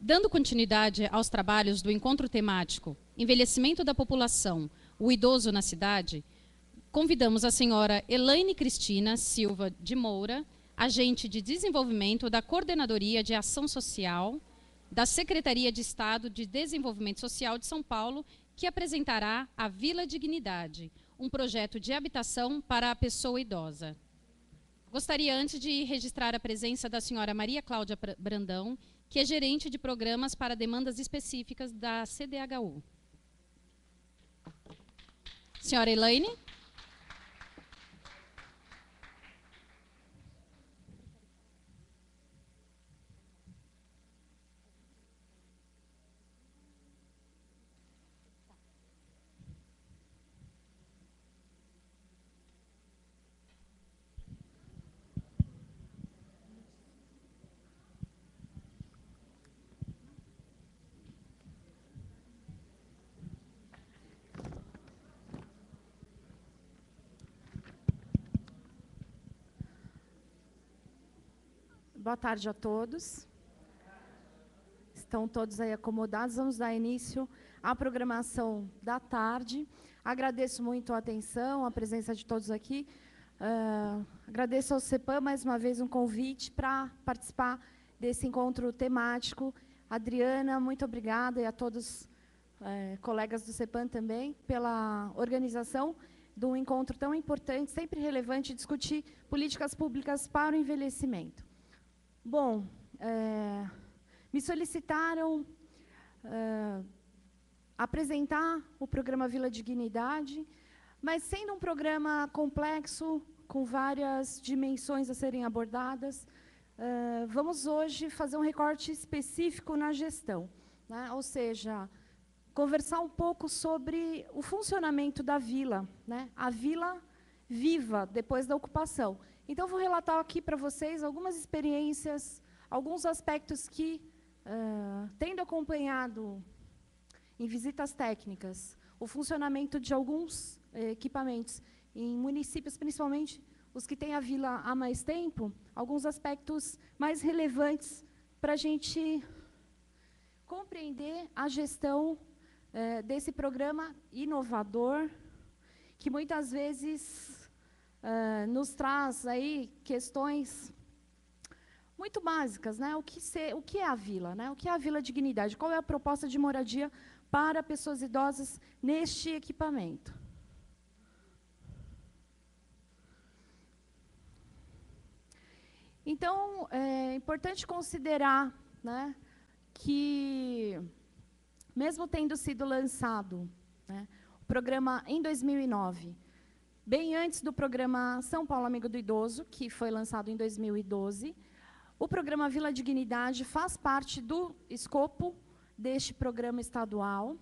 Dando continuidade aos trabalhos do encontro temático Envelhecimento da População, o Idoso na Cidade, convidamos a senhora Elaine Cristina Silva de Moura, agente de desenvolvimento da Coordenadoria de Ação Social da Secretaria de Estado de Desenvolvimento Social de São Paulo, que apresentará a Vila Dignidade, um projeto de habitação para a pessoa idosa. Gostaria antes de registrar a presença da senhora Maria Cláudia Brandão, que é gerente de programas para demandas específicas da CDHU. Senhora Elaine. Boa tarde a todos. Estão todos aí acomodados. Vamos dar início à programação da tarde. Agradeço muito a atenção, a presença de todos aqui. Agradeço ao CEPAM, mais uma vez, um convite para participar desse encontro temático. Adriana, muito obrigada, e a todos colegas do CEPAM também, pela organização de um encontro tão importante, sempre relevante, discutir políticas públicas para o envelhecimento. Bom, me solicitaram apresentar o programa Vila Dignidade, mas sendo um programa complexo, com várias dimensões a serem abordadas, vamos hoje fazer um recorte específico na gestão, né? Ou seja, conversar um pouco sobre o funcionamento da vila, né? A vila viva depois da ocupação. Então, vou relatar aqui para vocês algumas experiências, alguns aspectos que, tendo acompanhado em visitas técnicas o funcionamento de alguns equipamentos em municípios, principalmente os que têm a vila há mais tempo, alguns aspectos mais relevantes para a gente compreender a gestão desse programa inovador, que muitas vezes nos traz aí questões muito básicas, né? O que é a vila, né? O que é a Vila Dignidade? Qual é a proposta de moradia para pessoas idosas neste equipamento? Então, é importante considerar, né, que, mesmo tendo sido lançado, né, o programa em 2009, bem antes do programa São Paulo Amigo do Idoso, que foi lançado em 2012, o programa Vila Dignidade faz parte do escopo deste programa estadual,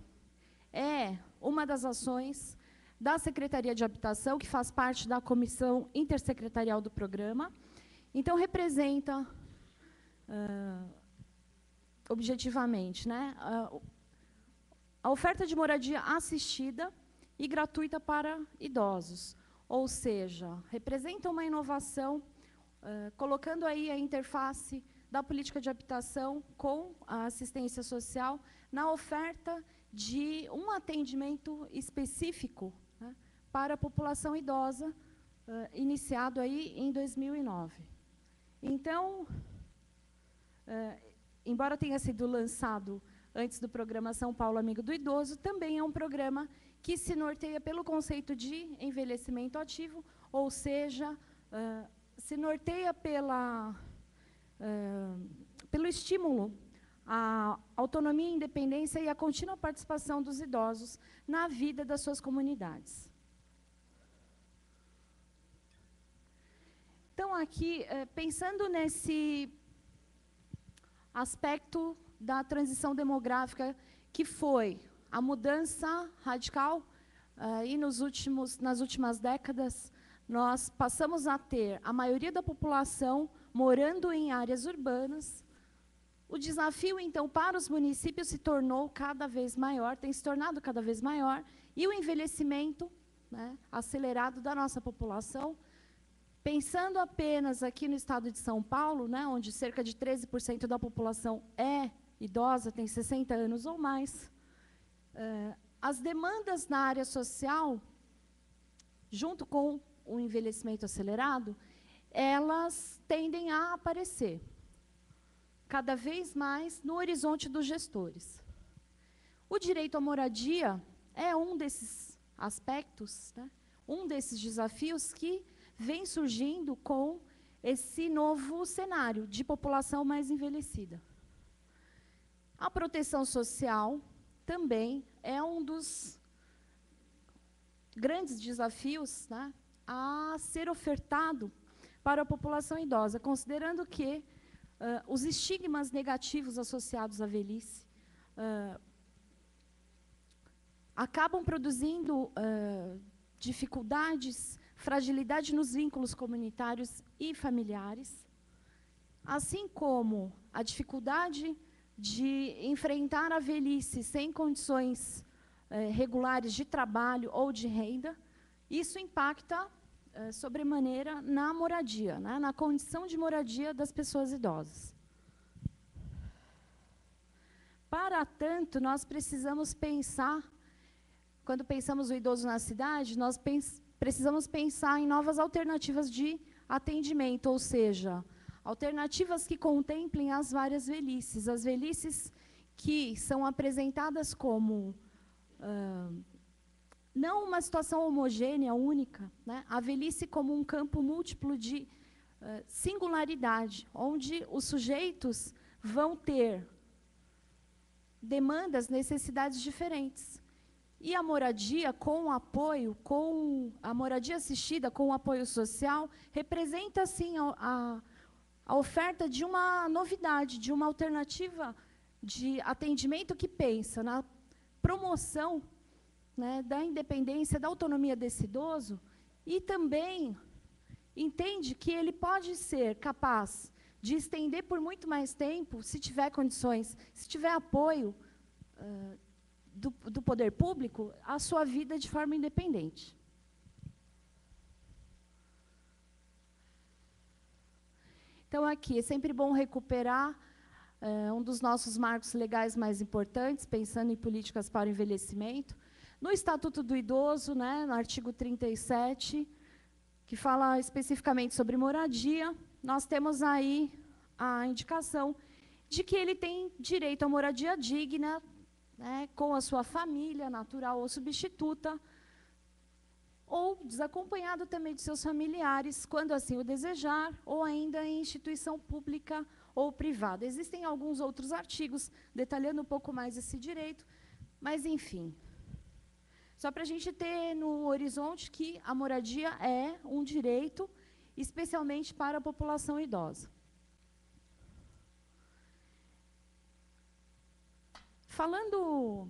é uma das ações da Secretaria de Habitação, que faz parte da comissão intersecretarial do programa. Então, representa, objetivamente, né, a oferta de moradia assistida e gratuita para idosos, ou seja, representa uma inovação, colocando aí a interface da política de habitação com a assistência social na oferta de um atendimento específico, né, para a população idosa, iniciado aí em 2009. Então, embora tenha sido lançado antes do programa São Paulo Amigo do Idoso, também é um programa que se norteia pelo conceito de envelhecimento ativo, ou seja, se norteia pelo estímulo à autonomia, independência e à contínua participação dos idosos na vida das suas comunidades. Então, aqui, pensando nesse aspecto da transição demográfica, que foi a mudança radical, e nas últimas décadas, nós passamos a ter a maioria da população morando em áreas urbanas. O desafio, então, para os municípios se tornou cada vez maior, tem se tornado cada vez maior, e o envelhecimento, né, acelerado da nossa população. Pensando apenas aqui no estado de São Paulo, né, onde cerca de 13% da população é idosa tem 60 anos ou mais, as demandas na área social, junto com o envelhecimento acelerado, elas tendem a aparecer cada vez mais no horizonte dos gestores. O direito à moradia é um desses aspectos, né, um desses desafios que vem surgindo com esse novo cenário de população mais envelhecida. A proteção social também é um dos grandes desafios, né, a ser ofertado para a população idosa, considerando que os estigmas negativos associados à velhice acabam produzindo dificuldades, fragilidade nos vínculos comunitários e familiares, assim como a dificuldade de enfrentar a velhice sem condições regulares de trabalho ou de renda. Isso impacta sobremaneira na moradia, né, na condição de moradia das pessoas idosas. Para tanto, nós precisamos pensar, quando pensamos o idoso na cidade, nós precisamos pensar em novas alternativas de atendimento, ou seja, alternativas que contemplem as várias velhices, as velhices que são apresentadas como não uma situação homogênea, única, né? A velhice como um campo múltiplo de singularidade, onde os sujeitos vão ter demandas, necessidades diferentes. E a moradia com apoio, com a moradia assistida com o apoio social, representa, sim, a oferta de uma novidade, de uma alternativa de atendimento que pensa na promoção, né, da independência, da autonomia desse idoso, e também entende que ele pode ser capaz de estender por muito mais tempo, se tiver condições, se tiver apoio do poder público, a sua vida de forma independente. Então, aqui, é sempre bom recuperar um dos nossos marcos legais mais importantes, pensando em políticas para o envelhecimento. No Estatuto do Idoso, né, no artigo 37, que fala especificamente sobre moradia, nós temos aí a indicação de que ele tem direito à moradia digna, né, com a sua família, natural ou substituta, ou desacompanhado também de seus familiares, quando assim o desejar, ou ainda em instituição pública ou privada. Existem alguns outros artigos detalhando um pouco mais esse direito, mas, enfim, só para a gente ter no horizonte que a moradia é um direito, especialmente para a população idosa. Falando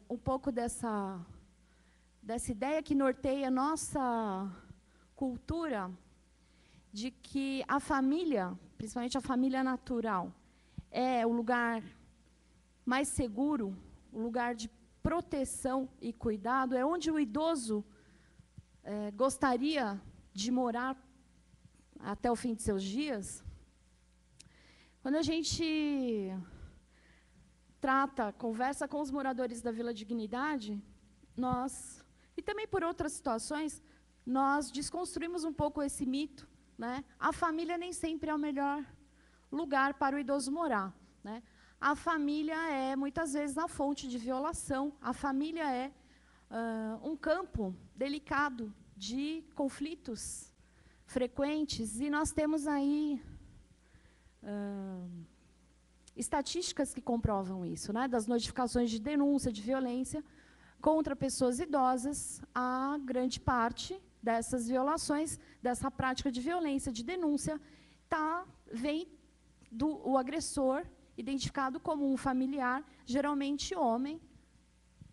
um pouco dessa ideia que norteia a nossa cultura, de que a família, principalmente a família natural, é o lugar mais seguro, o lugar de proteção e cuidado, é onde o idoso gostaria de morar até o fim de seus dias. Quando a gente conversa com os moradores da Vila Dignidade, e também por outras situações, nós desconstruímos um pouco esse mito, né? A família nem sempre é o melhor lugar para o idoso morar, né? A família é, muitas vezes, a fonte de violação, a família é um campo delicado de conflitos frequentes, e nós temos aí estatísticas que comprovam isso, né? Das notificações de denúncia de violência contra pessoas idosas, a grande parte dessas violações, dessa prática de violência, de denúncia, vem do agressor, identificado como um familiar, geralmente homem,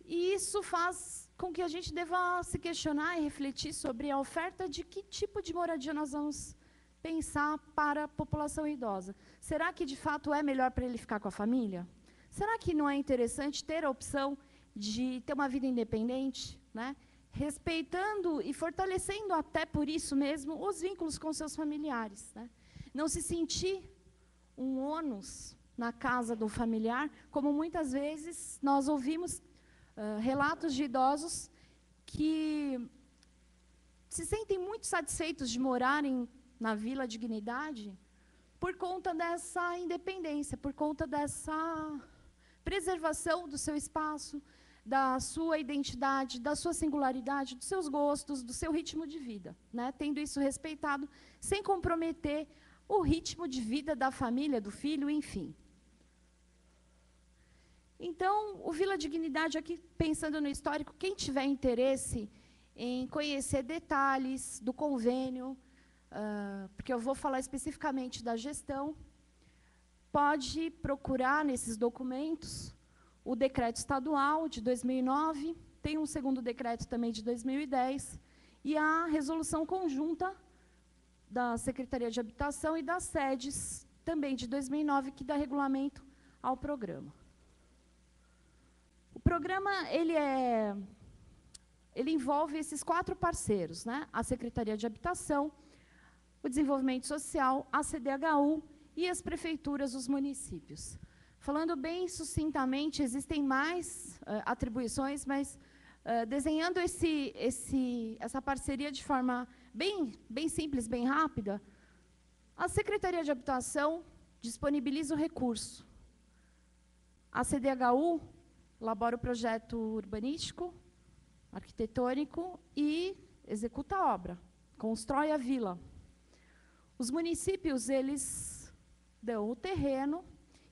e isso faz com que a gente deva se questionar e refletir sobre a oferta de que tipo de moradia nós vamos pensar para a população idosa. Será que, de fato, é melhor para ele ficar com a família? Será que não é interessante ter a opção de ter uma vida independente, né? Respeitando e fortalecendo até por isso mesmo os vínculos com seus familiares, né? Não se sentir um ônus na casa do familiar, como muitas vezes nós ouvimos relatos de idosos que se sentem muito satisfeitos de morarem na Vila Dignidade por conta dessa independência, por conta dessa preservação do seu espaço, da sua identidade, da sua singularidade, dos seus gostos, do seu ritmo de vida, né? Tendo isso respeitado, sem comprometer o ritmo de vida da família, do filho, enfim. Então, o Vila Dignidade, aqui pensando no histórico, quem tiver interesse em conhecer detalhes do convênio, porque eu vou falar especificamente da gestão, pode procurar nesses documentos o decreto estadual de 2009, tem um segundo decreto também de 2010, e a resolução conjunta da Secretaria de Habitação e das sedes, também de 2009, que dá regulamento ao programa. O programa ele envolve esses 4 parceiros, né? A Secretaria de Habitação, o Desenvolvimento Social, a CDHU e as prefeituras dos municípios. Falando bem sucintamente, existem mais atribuições, mas desenhando essa parceria de forma bem simples, bem rápida, a Secretaria de Habitação disponibiliza o recurso. A CDHU elabora o projeto urbanístico, arquitetônico e executa a obra, constrói a vila. Os municípios, eles dão o terreno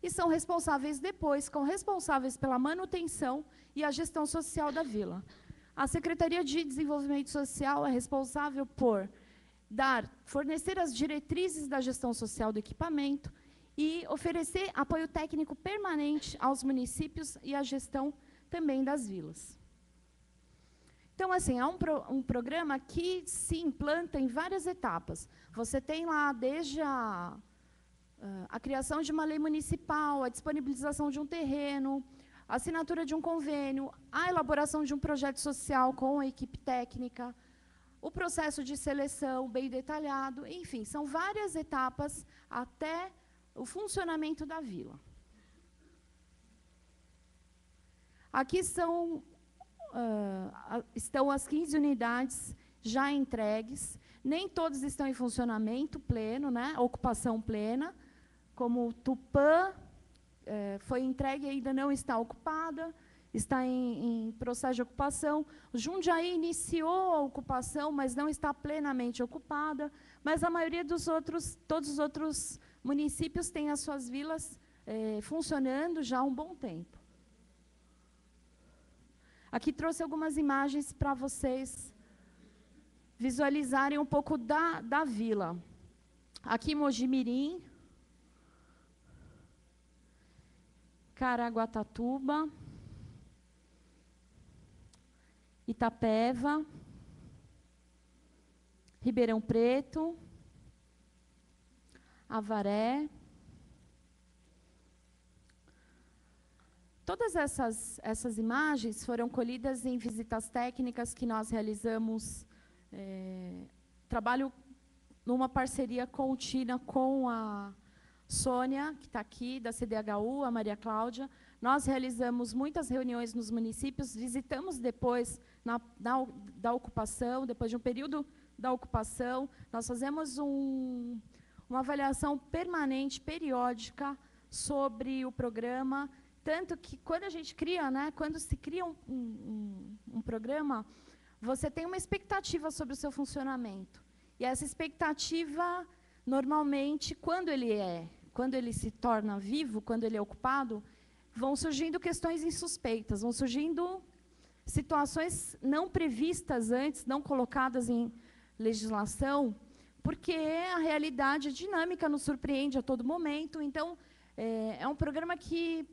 e são responsáveis depois, ficam responsáveis pela manutenção e a gestão social da vila. A Secretaria de Desenvolvimento Social é responsável por fornecer as diretrizes da gestão social do equipamento e oferecer apoio técnico permanente aos municípios e à gestão também das vilas. Então, assim, é um programa que se implanta em várias etapas. Você tem lá desde a criação de uma lei municipal, a disponibilização de um terreno, a assinatura de um convênio, a elaboração de um projeto social com a equipe técnica, o processo de seleção bem detalhado, enfim, são várias etapas até o funcionamento da vila. Aqui estão as 15 unidades já entregues, nem todas estão em funcionamento pleno, né, ocupação plena, como o Tupã foi entregue e ainda não está ocupada, está em processo de ocupação. O Jundiaí iniciou a ocupação, mas não está plenamente ocupada, mas a maioria todos os outros municípios têm as suas vilas funcionando já há um bom tempo. Aqui trouxe algumas imagens para vocês visualizarem um pouco da vila. Aqui Mojimirim, Caraguatatuba, Itapeva, Ribeirão Preto, Avaré. Todas essas imagens foram colhidas em visitas técnicas que nós realizamos, trabalho numa parceria contínua com a Sônia, que está aqui, da CDHU, a Maria Cláudia. Nós realizamos muitas reuniões nos municípios, visitamos depois da ocupação, depois de um período da ocupação, nós fazemos uma avaliação permanente, periódica, sobre o programa, tanto que quando a gente cria, né, quando se cria um programa, você tem uma expectativa sobre o seu funcionamento. E essa expectativa, normalmente, quando ele se torna vivo, quando ele é ocupado, vão surgindo questões insuspeitas, vão surgindo situações não previstas antes, não colocadas em legislação, porque a realidade dinâmica nos surpreende a todo momento. Então, é um programa que,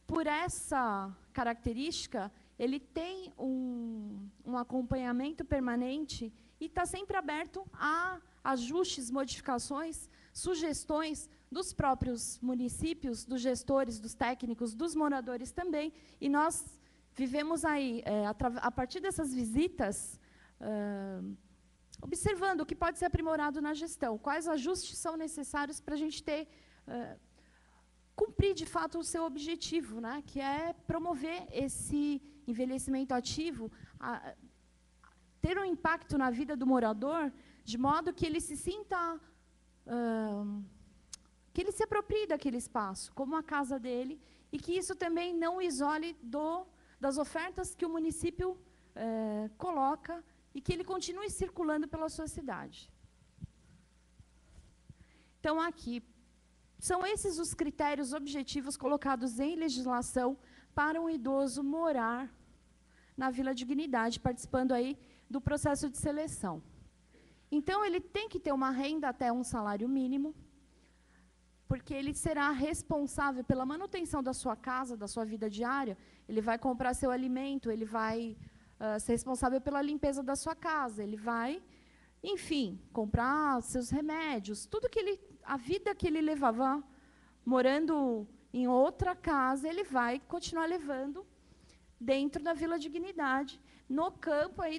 por essa característica, ele tem um acompanhamento permanente e está sempre aberto a ajustes, modificações, sugestões dos próprios municípios, dos gestores, dos técnicos, dos moradores também. E nós vivemos aí, a partir dessas visitas, observando o que pode ser aprimorado na gestão, quais ajustes são necessários para a gente ter cumprir, de fato, o seu objetivo, né, que é promover esse envelhecimento ativo, ter um impacto na vida do morador, de modo que ele se sinta, que ele se aproprie daquele espaço, como a casa dele, e que isso também não o isole das ofertas que o município coloca e que ele continue circulando pela sua cidade. Então, aqui, são esses os critérios objetivos colocados em legislação para um idoso morar na Vila Dignidade, participando aí do processo de seleção. Então, ele tem que ter uma renda até um salário mínimo, porque ele será responsável pela manutenção da sua casa, da sua vida diária, ele vai comprar seu alimento, ele vai ser responsável pela limpeza da sua casa, ele vai, enfim, comprar seus remédios, tudo que a vida que ele levava morando em outra casa, ele vai continuar levando dentro da Vila Dignidade, no campo aí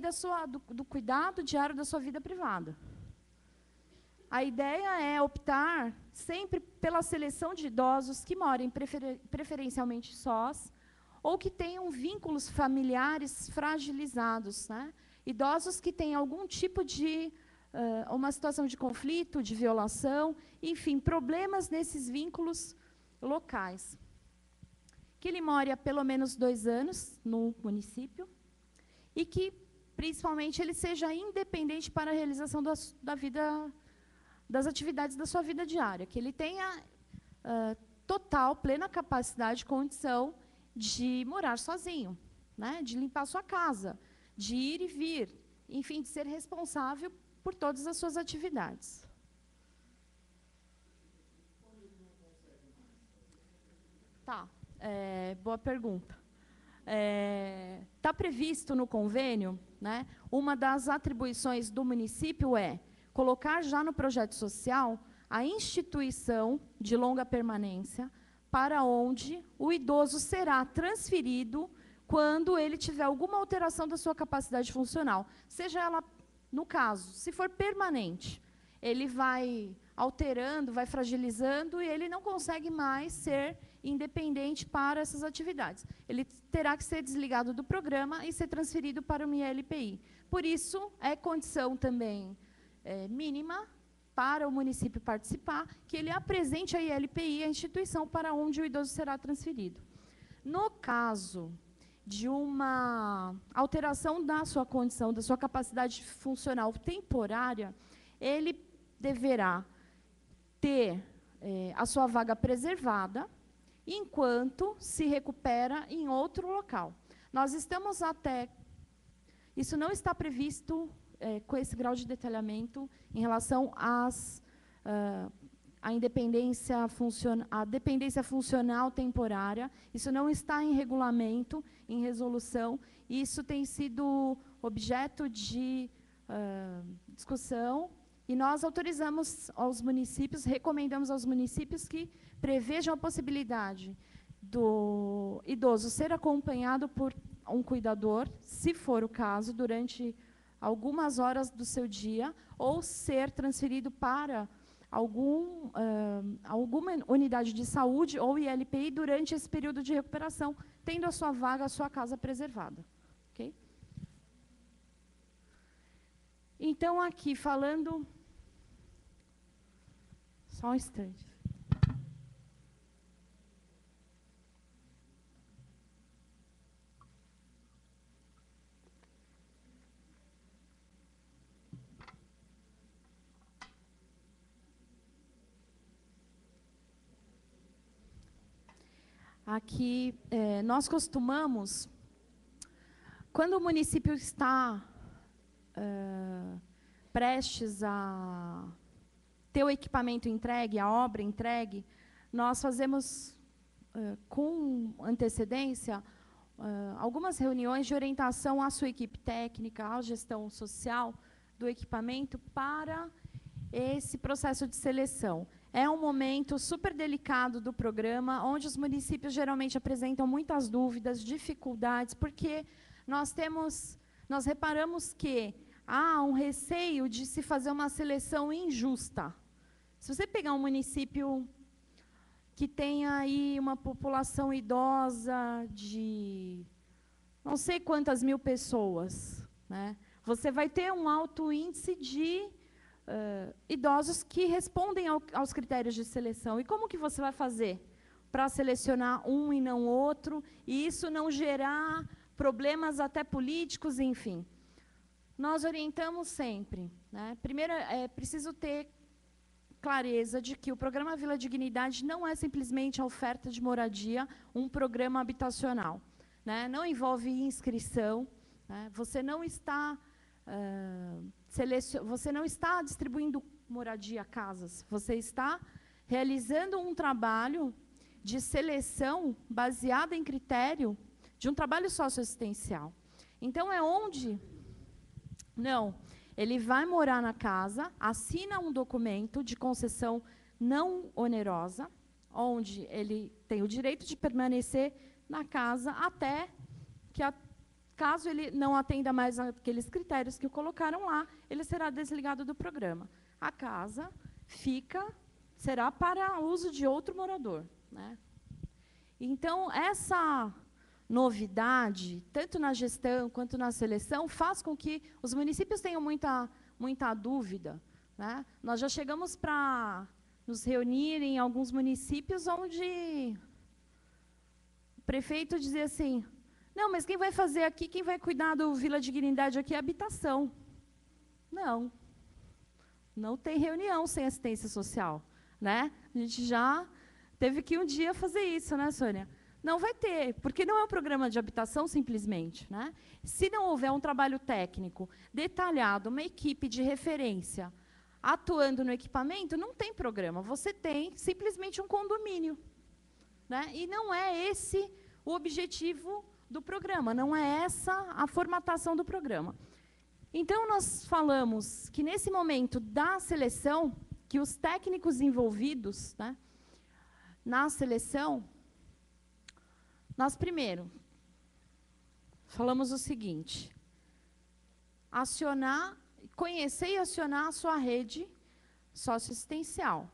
do cuidado diário da sua vida privada. A ideia é optar sempre pela seleção de idosos que morem preferencialmente sós ou que tenham vínculos familiares fragilizados, né? Idosos que têm algum tipo de uma situação de conflito, de violação, enfim, problemas nesses vínculos locais. Que ele more há pelo menos 2 anos no município e que, principalmente, ele seja independente para a realização das atividades da sua vida diária, que ele tenha total, plena capacidade, condição de morar sozinho, né, de limpar sua casa, de ir e vir, enfim, de ser responsável por todas as suas atividades. Tá, boa pergunta. Está previsto no convênio, né, uma das atribuições do município é colocar já no projeto social a instituição de longa permanência para onde o idoso será transferido quando ele tiver alguma alteração da sua capacidade funcional. Seja ela, no caso, se for permanente, ele vai alterando, vai fragilizando e ele não consegue mais ser independente para essas atividades. Ele terá que ser desligado do programa e ser transferido para o ILPI. Por isso, é condição também mínima para o município participar, que ele apresente a ILPI, a instituição para onde o idoso será transferido. No caso de uma alteração da sua condição, da sua capacidade funcional temporária, ele deverá ter a sua vaga preservada, enquanto se recupera em outro local. Nós estamos até... Isso não está previsto com esse grau de detalhamento em relação à dependência funcional temporária. Isso não está em regulamento, em resolução. Isso tem sido objeto de discussão e nós autorizamos aos municípios, recomendamos aos municípios que prevejam a possibilidade do idoso ser acompanhado por um cuidador, se for o caso, durante algumas horas do seu dia, ou ser transferido para alguma unidade de saúde ou ILPI durante esse período de recuperação, tendo a sua vaga, a sua casa preservada. Okay? Então, aqui, falando... Só um instante. Aqui, nós costumamos, quando o município está prestes a ter o equipamento entregue, a obra entregue, nós fazemos, com antecedência, algumas reuniões de orientação à sua equipe técnica, à gestão social do equipamento para esse processo de seleção. É um momento super delicado do programa, onde os municípios geralmente apresentam muitas dúvidas, dificuldades, porque nós reparamos que há um receio de se fazer uma seleção injusta. Se você pegar um município que tenha aí uma população idosa de não sei quantas mil pessoas, né? Você vai ter um alto índice de idosos que respondem aos critérios de seleção. E como que você vai fazer para selecionar um e não outro, e isso não gerar problemas até políticos, enfim? Nós orientamos sempre, né? Primeiro, é preciso ter clareza de que o programa Vila Dignidade não é simplesmente a oferta de moradia, um programa habitacional, né? Não envolve inscrição, né? Você não está distribuindo moradia, casas, você está realizando um trabalho de seleção baseado em critério de um trabalho socioassistencial. Então, é onde... Não, ele vai morar na casa, assina um documento de concessão não onerosa, onde ele tem o direito de permanecer na casa até que, caso ele não atenda mais aqueles critérios que o colocaram lá, ele será desligado do programa. A casa será para uso de outro morador, né? Então, essa novidade, tanto na gestão quanto na seleção, faz com que os municípios tenham muita dúvida, né? Nós já chegamos para nos reunir em alguns municípios onde o prefeito dizia assim: não, mas quem vai fazer aqui, quem vai cuidar do Vila Dignidade aqui é a habitação. Não tem reunião sem assistência social, né? A gente já teve que um dia fazer isso, né, Sônia? Não vai ter, porque não é um programa de habitação simplesmente, né? Se não houver um trabalho técnico detalhado, uma equipe de referência atuando no equipamento, não tem programa. Você tem simplesmente um condomínio, né? E não é esse o objetivo do programa, não é essa a formatação do programa. Então, nós falamos que, nesse momento da seleção, que os técnicos envolvidos, né, na seleção, nós, primeiro, falamos o seguinte: conhecer e acionar a sua rede socioassistencial.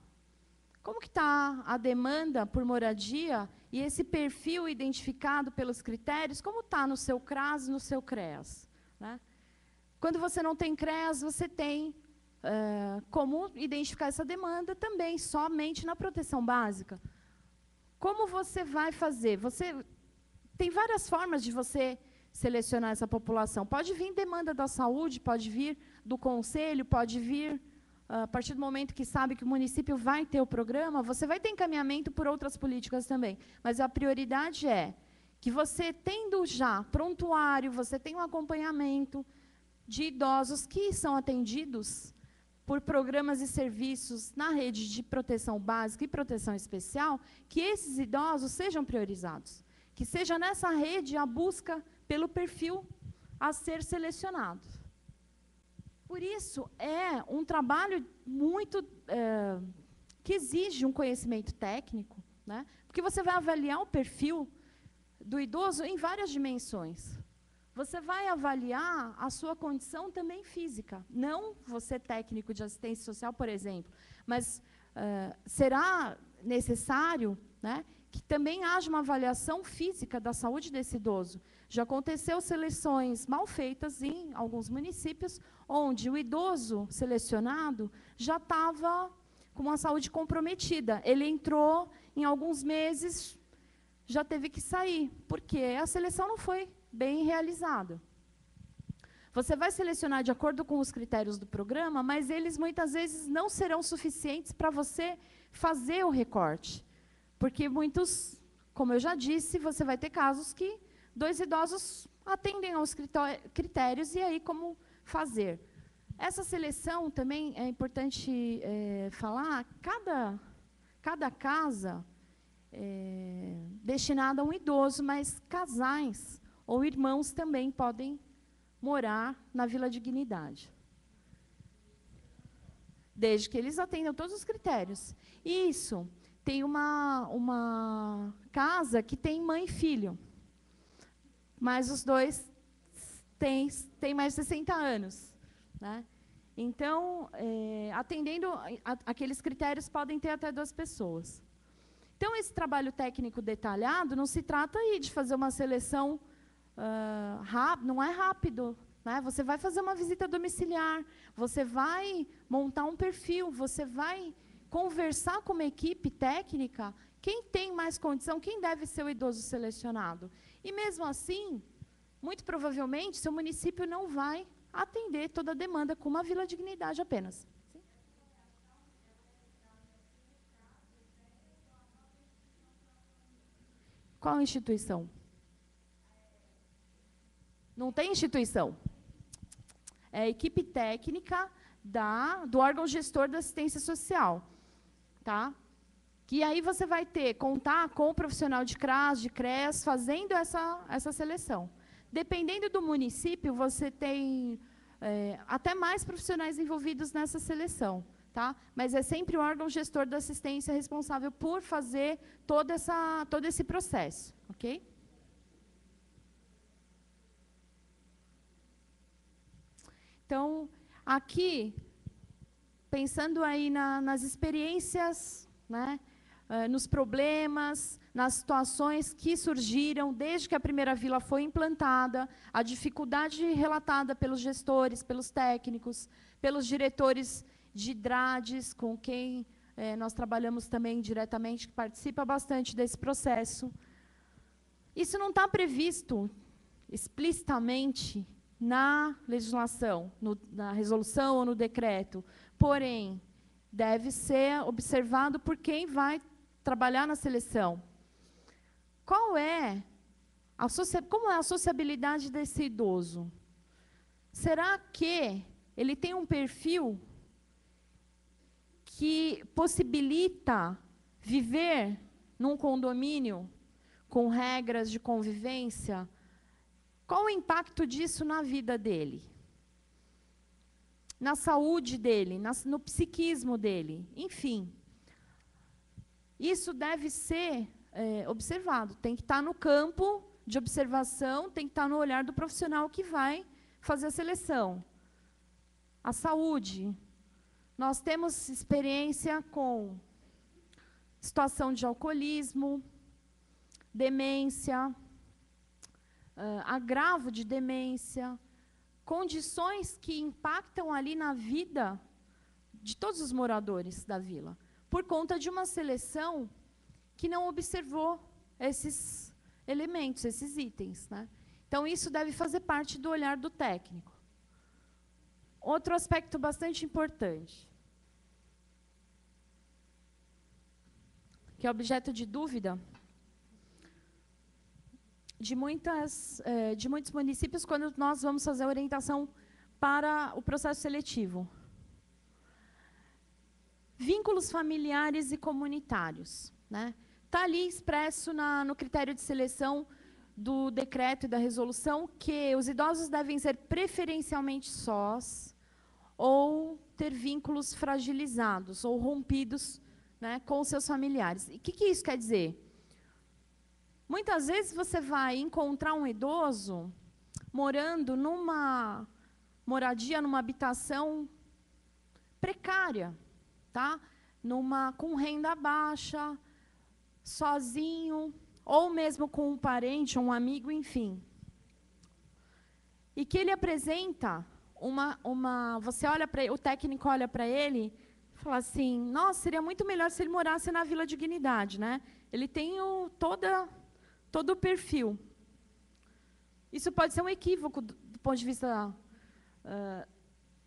Como que está a demanda por moradia e esse perfil identificado pelos critérios, como está no seu CRAS e no seu CREAS, né? Quando você não tem CREAS, você tem como identificar essa demanda também, somente na proteção básica. Como você vai fazer? Tem várias formas de você selecionar essa população. Pode vir demanda da saúde, pode vir do conselho, pode vir, a partir do momento que sabe que o município vai ter o programa, você vai ter encaminhamento por outras políticas também. Mas a prioridade é que você, tendo já prontuário, você tem um acompanhamento de idosos que são atendidos por programas e serviços na rede de proteção básica e proteção especial, que esses idosos sejam priorizados, que seja nessa rede a busca pelo perfil a ser selecionado. Por isso, é um trabalho muito que exige um conhecimento técnico, né? Porque você vai avaliar o perfil do idoso em várias dimensões. Você vai avaliar a sua condição também física, não você técnico de assistência social, por exemplo, mas será necessário, né, que também haja uma avaliação física da saúde desse idoso. Já aconteceu seleções mal feitas em alguns municípios, onde o idoso selecionado já estava com uma saúde comprometida. Ele entrou, em alguns meses, já teve que sair, porque a seleção não foi bem realizada. Você vai selecionar de acordo com os critérios do programa, mas eles muitas vezes não serão suficientes para você fazer o recorte. Porque muitos, como eu já disse, você vai ter casos que 2 idosos atendem aos critérios, e aí como fazer? Essa seleção também é importante falar, cada casa é destinada a um idoso, mas casais ou irmãos também podem morar na Vila Dignidade, desde que eles atendam todos os critérios. Isso, tem uma casa que tem mãe e filho, mas os dois têm mais de 60 anos, né? Então, atendendo aqueles critérios, podem ter até 2 pessoas. Então, esse trabalho técnico detalhado não se trata aí de fazer uma seleção não é rápido. Né? Você vai fazer uma visita domiciliar, você vai montar um perfil, você vai conversar com uma equipe técnica, quem tem mais condição, quem deve ser o idoso selecionado. E, mesmo assim, muito provavelmente, seu município não vai atender toda a demanda com uma Vila Dignidade apenas. Sim? Qual instituição? Não tem instituição. É a equipe técnica do órgão gestor da assistência social. Tá? Que aí você vai contar com o profissional de CRAS, de CREAS, fazendo essa seleção. Dependendo do município, você tem até mais profissionais envolvidos nessa seleção. Tá? Mas é sempre o órgão gestor da assistência responsável por fazer todo esse processo. Ok? Então, aqui, pensando aí nas experiências, né, nos problemas, nas situações que surgiram desde que a primeira vila foi implantada, a dificuldade relatada pelos gestores, pelos técnicos, pelos diretores de DRADs, com quem nós trabalhamos também diretamente, que participa bastante desse processo. Isso não está previsto explicitamente na legislação, na resolução ou no decreto, porém, deve ser observado por quem vai trabalhar na seleção. Como é a sociabilidade desse idoso? Será que ele tem um perfil que possibilita viver num condomínio com regras de convivência? Qual o impacto disso na vida dele? Na saúde dele, no psiquismo dele, enfim. Isso deve ser observado, tem que estar no campo de observação, tem que estar no olhar do profissional que vai fazer a seleção. A saúde. Nós temos experiência com situação de alcoolismo, demência, agravo de demência, condições que impactam ali na vida de todos os moradores da vila, por conta de uma seleção que não observou esses elementos, esses itens. Né? Então, isso deve fazer parte do olhar do técnico. Outro aspecto bastante importante, que é objeto de dúvida de muitos municípios quando nós vamos fazer a orientação para o processo seletivo. Vínculos familiares e comunitários. Né? Está ali expresso no critério de seleção do decreto e da resolução que os idosos devem ser preferencialmente sós ou ter vínculos fragilizados ou rompidos, né, com seus familiares. E o que isso quer dizer? Muitas vezes você vai encontrar um idoso morando numa moradia, numa habitação precária, tá? Com renda baixa, sozinho, ou mesmo com um parente, um amigo, enfim. E que ele apresenta você olha para o técnico olha para ele e fala assim: nossa, seria muito melhor se ele morasse na Vila Dignidade, né? Ele tem todo o perfil. Isso pode ser um equívoco do ponto de vista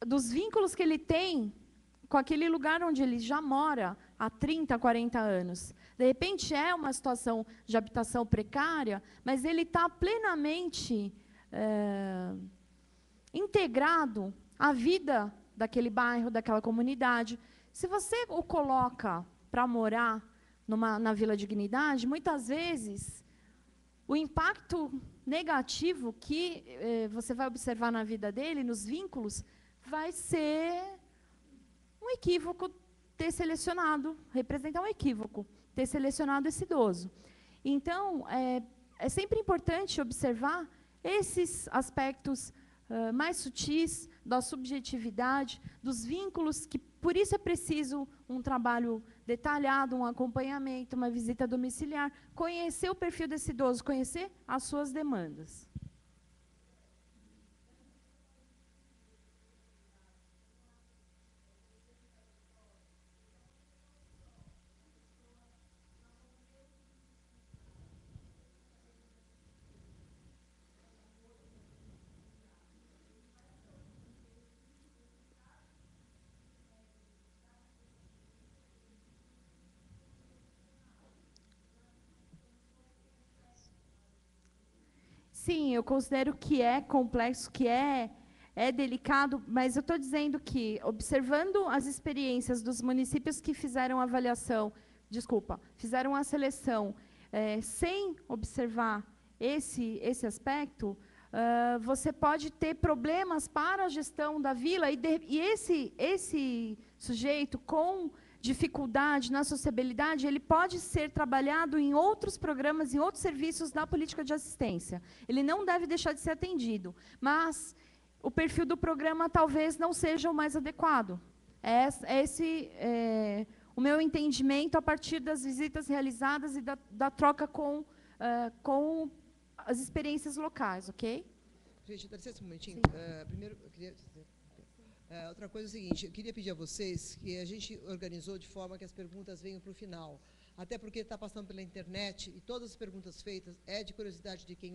dos vínculos que ele tem com aquele lugar onde ele já mora há 30, 40 anos. De repente, é uma situação de habitação precária, mas ele está plenamente integrado à vida daquele bairro, daquela comunidade. Se você o coloca para morar na Vila Dignidade, muitas vezes o impacto negativo que você vai observar na vida dele, nos vínculos, vai ser um equívoco ter selecionado, representar um equívoco, ter selecionado esse idoso. Então, é sempre importante observar esses aspectos mais sutis da subjetividade, dos vínculos que por isso é preciso um trabalho detalhado, um acompanhamento, uma visita domiciliar, conhecer o perfil desse idoso, conhecer as suas demandas. Sim, eu considero que é complexo, que é delicado, mas eu estou dizendo que, observando as experiências dos municípios que fizeram a avaliação, fizeram a seleção, sem observar esse aspecto, você pode ter problemas para a gestão da vila, e esse sujeito com dificuldade na sociabilidade, ele pode ser trabalhado em outros programas, em outros serviços da política de assistência. Ele não deve deixar de ser atendido, mas o perfil do programa talvez não seja o mais adequado. Esse é o meu entendimento a partir das visitas realizadas e da troca com as experiências locais, ok? Gente, dá licença um momentinho. Primeiro, eu queria dizer... outra coisa é o seguinte, eu queria pedir a vocês que a gente organizou de forma que as perguntas venham para o final. Até porque está passando pela internet e todas as perguntas feitas é de curiosidade de quem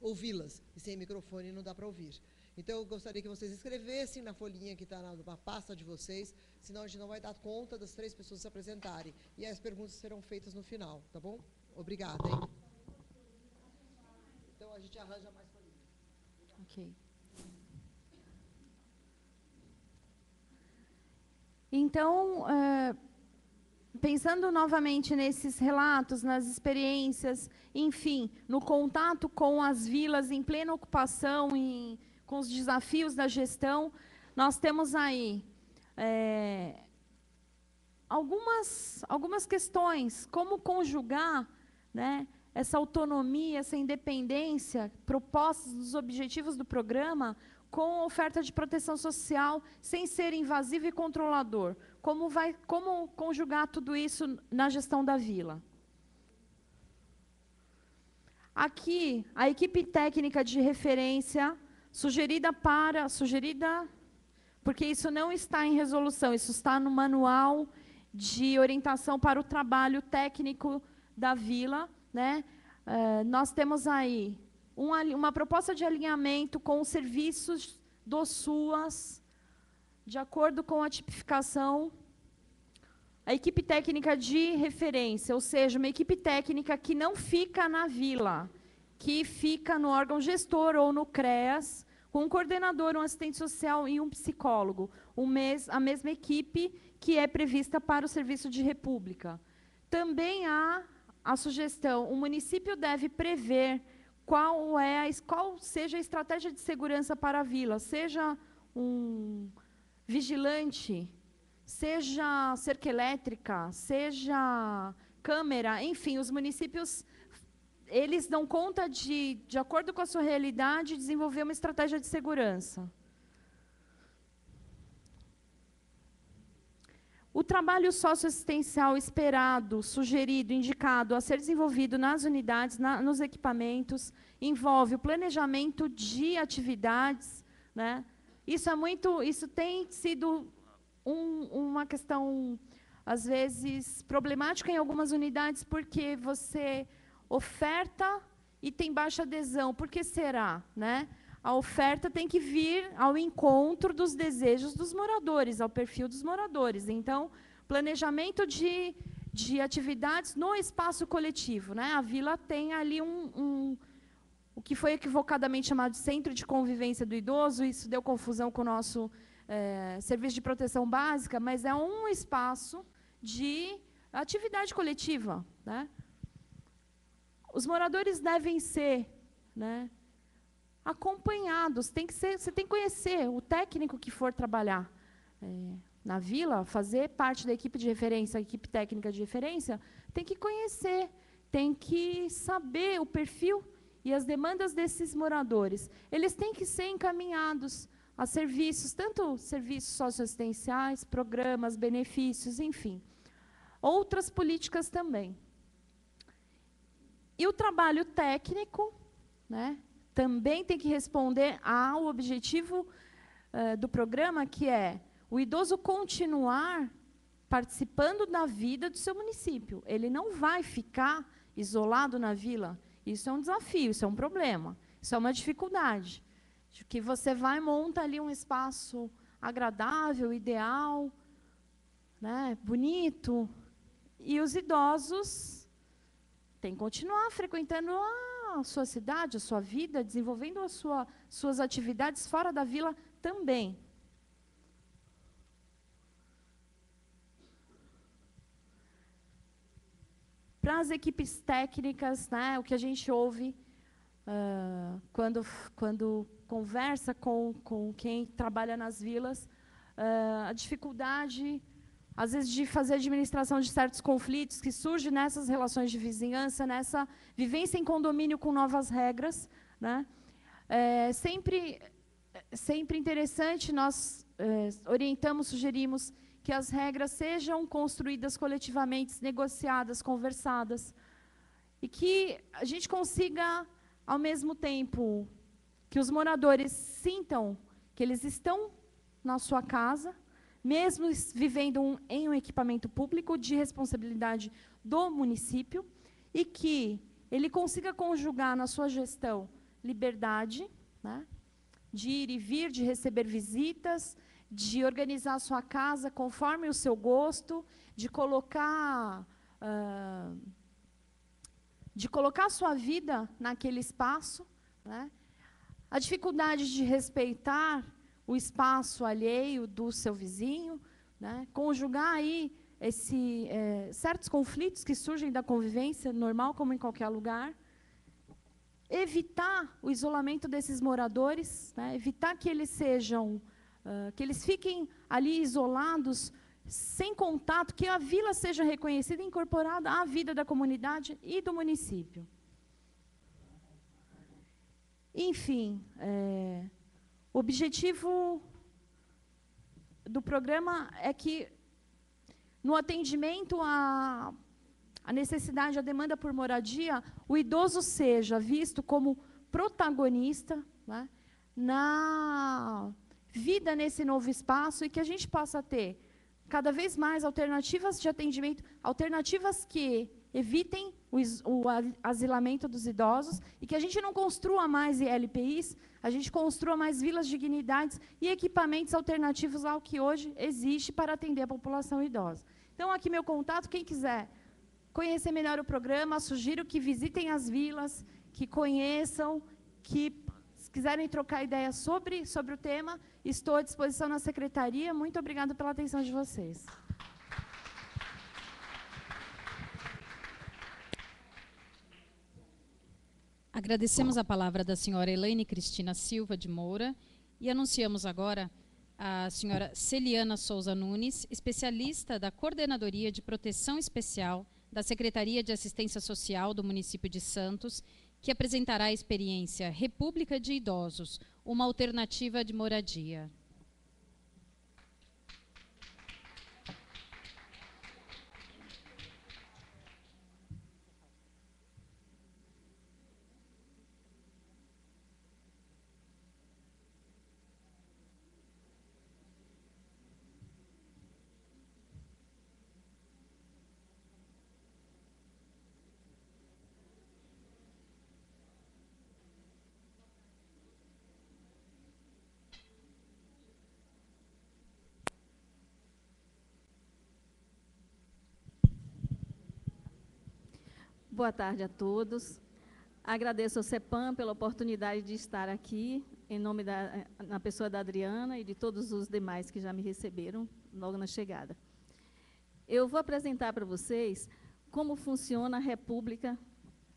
ouvi-las. E sem microfone não dá para ouvir. Então, eu gostaria que vocês escrevessem na folhinha que está na pasta de vocês, senão a gente não vai dar conta das 3 pessoas se apresentarem. E as perguntas serão feitas no final, tá bom? Obrigada, hein? Então, a gente arranja mais folhinha. Ok. Então, pensando novamente nesses relatos, nas experiências, enfim, no contato com as vilas em plena ocupação, com os desafios da gestão, nós temos aí algumas questões, como conjugar, né, essa autonomia, essa independência, propostas dos objetivos do programa, com oferta de proteção social, sem ser invasivo e controlador. Como conjugar tudo isso na gestão da vila? Aqui, a equipe técnica de referência, sugerida, porque isso não está em resolução, isso está no manual de orientação para o trabalho técnico da vila, né? Nós temos aí uma proposta de alinhamento com os serviços do SUAS, de acordo com a tipificação, a equipe técnica de referência, ou seja, uma equipe técnica que não fica na vila, que fica no órgão gestor ou no CREAS, com um coordenador, um assistente social e um psicólogo, a mesma equipe que é prevista para o serviço de república. Também há a sugestão, o município deve prever qual seja a estratégia de segurança para a vila, seja um vigilante, seja cerca elétrica, seja câmera, enfim, os municípios, eles dão conta de acordo com a sua realidade, desenvolver uma estratégia de segurança. O trabalho socioassistencial esperado, sugerido, indicado a ser desenvolvido nas unidades, nos equipamentos, envolve o planejamento de atividades, né? Isso tem sido uma questão, às vezes, problemática em algumas unidades, porque você oferta e tem baixa adesão. Por que será, né? A oferta tem que vir ao encontro dos desejos dos moradores, ao perfil dos moradores. Então, planejamento de atividades no espaço coletivo, né? A vila tem ali o que foi equivocadamente chamado de centro de convivência do idoso, isso deu confusão com o nosso serviço de proteção básica, mas é um espaço de atividade coletiva, né? Os moradores devem ser, né, acompanhados, você tem que conhecer o técnico que for trabalhar na vila, fazer parte da equipe de referência, a equipe técnica de referência, tem que conhecer, tem que saber o perfil e as demandas desses moradores. Eles têm que ser encaminhados a serviços, tanto serviços socioassistenciais, programas, benefícios, enfim. Outras políticas também. E o trabalho técnico, né, também tem que responder ao objetivo do programa, que é o idoso continuar participando da vida do seu município. Ele não vai ficar isolado na vila. Isso é um desafio, isso é um problema, isso é uma dificuldade. Que você vai e monta ali um espaço agradável, ideal, né, bonito, e os idosos têm que continuar frequentando a sua cidade, a sua vida, desenvolvendo suas atividades fora da vila também. Para as equipes técnicas, né, o que a gente ouve quando conversa com quem trabalha nas vilas, a dificuldade, às vezes, de fazer administração de certos conflitos que surgem nessas relações de vizinhança, nessa vivência em condomínio com novas regras, né? Sempre interessante, nós orientamos, sugerimos que as regras sejam construídas coletivamente, negociadas, conversadas, e que a gente consiga, ao mesmo tempo, que os moradores sintam que eles estão na sua casa, mesmo vivendo em um equipamento público de responsabilidade do município, e que ele consiga conjugar na sua gestão liberdade, né, de ir e vir, de receber visitas, de organizar a sua casa conforme o seu gosto, de colocar a sua vida naquele espaço, né? A dificuldade de respeitar o espaço alheio do seu vizinho, né? Conjugar aí certos conflitos que surgem da convivência normal, como em qualquer lugar, evitar o isolamento desses moradores, né? Evitar que eles que eles fiquem ali isolados, sem contato, que a vila seja reconhecida e incorporada à vida da comunidade e do município. Enfim, o objetivo do programa é que, no atendimento à necessidade, à demanda por moradia, o idoso seja visto como protagonista, né, na vida nesse novo espaço, e que a gente possa ter cada vez mais alternativas de atendimento, alternativas que evitem o asilamento dos idosos, e que a gente não construa mais ILPIs, a gente construa mais vilas de dignidades e equipamentos alternativos ao que hoje existe para atender a população idosa. Então, aqui meu contato, quem quiser conhecer melhor o programa, sugiro que visitem as vilas, que conheçam, que se quiserem trocar ideias sobre o tema, estou à disposição na secretaria. Muito obrigada pela atenção de vocês. Agradecemos a palavra da senhora Elaine Cristina Silva de Moura e anunciamos agora a senhora Celiana Souza Nunes, especialista da Coordenadoria de Proteção Especial da Secretaria de Assistência Social do município de Santos, que apresentará a experiência República de Idosos, uma alternativa de moradia. Boa tarde a todos. Agradeço ao CEPAM pela oportunidade de estar aqui, em nome na pessoa da Adriana e de todos os demais que já me receberam logo na chegada. Eu vou apresentar para vocês como funciona a República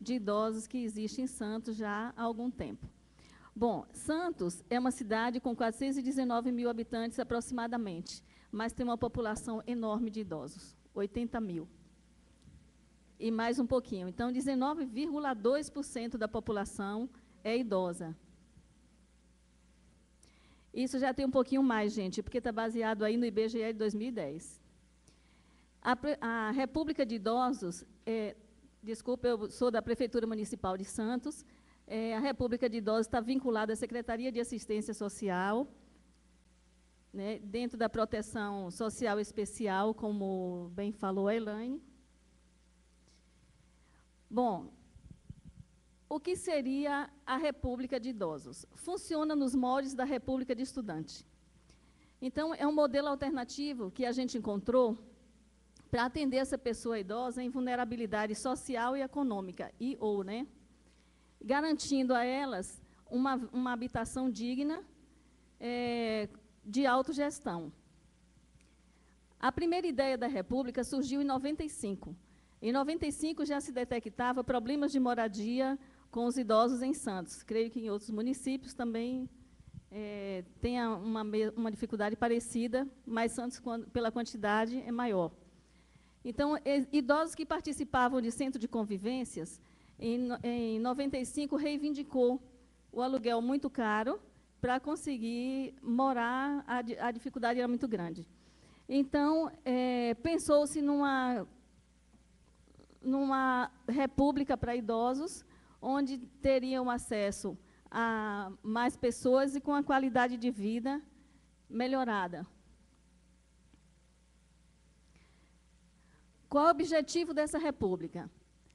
de Idosos que existe em Santos já há algum tempo. Bom, Santos é uma cidade com 419 mil habitantes aproximadamente, mas tem uma população enorme de idosos, 80 mil. E mais um pouquinho. Então, 19,2% da população é idosa. Isso já tem um pouquinho mais, gente, porque está baseado aí no IBGE de 2010. A República de Idosos, desculpa, eu sou da Prefeitura Municipal de Santos, a República de Idosos está vinculada à Secretaria de Assistência Social, né, dentro da Proteção Social Especial, como bem falou a Elaine. Bom, o que seria a República de Idosos? Funciona nos moldes da República de Estudante. Então, é um modelo alternativo que a gente encontrou para atender essa pessoa idosa em vulnerabilidade social e econômica, né, garantindo a elas uma habitação digna, de autogestão. A primeira ideia da República surgiu em 95. Em 95 já se detectava problemas de moradia com os idosos em Santos. Creio que em outros municípios também tenha uma dificuldade parecida, mas Santos, pela quantidade, é maior. Então, idosos que participavam de centro de convivências, em 95, reivindicou o aluguel muito caro para conseguir morar, a dificuldade era muito grande. Então, pensou-se numa república para idosos, onde teriam acesso a mais pessoas e com a qualidade de vida melhorada. Qual é o objetivo dessa república?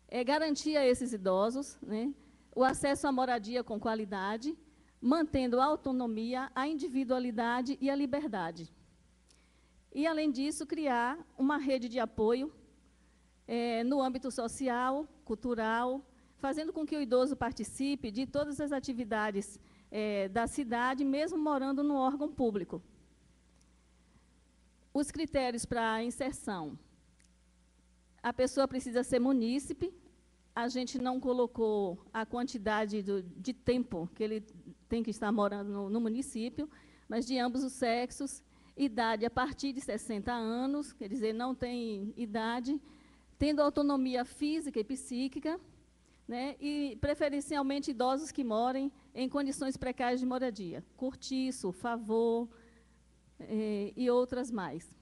É garantir a esses idosos, né, o acesso à moradia com qualidade, mantendo a autonomia, a individualidade e a liberdade. E, além disso, criar uma rede de apoio no âmbito social, cultural, fazendo com que o idoso participe de todas as atividades da cidade, mesmo morando no órgão público. Os critérios para a inserção. A pessoa precisa ser munícipe, a gente não colocou a quantidade de tempo que ele tem que estar morando no município, mas de ambos os sexos, idade a partir de 60 anos, quer dizer, não tem idade, tendo autonomia física e psíquica, né, e preferencialmente idosos que morem em condições precárias de moradia, cortiço, favor e outras mais.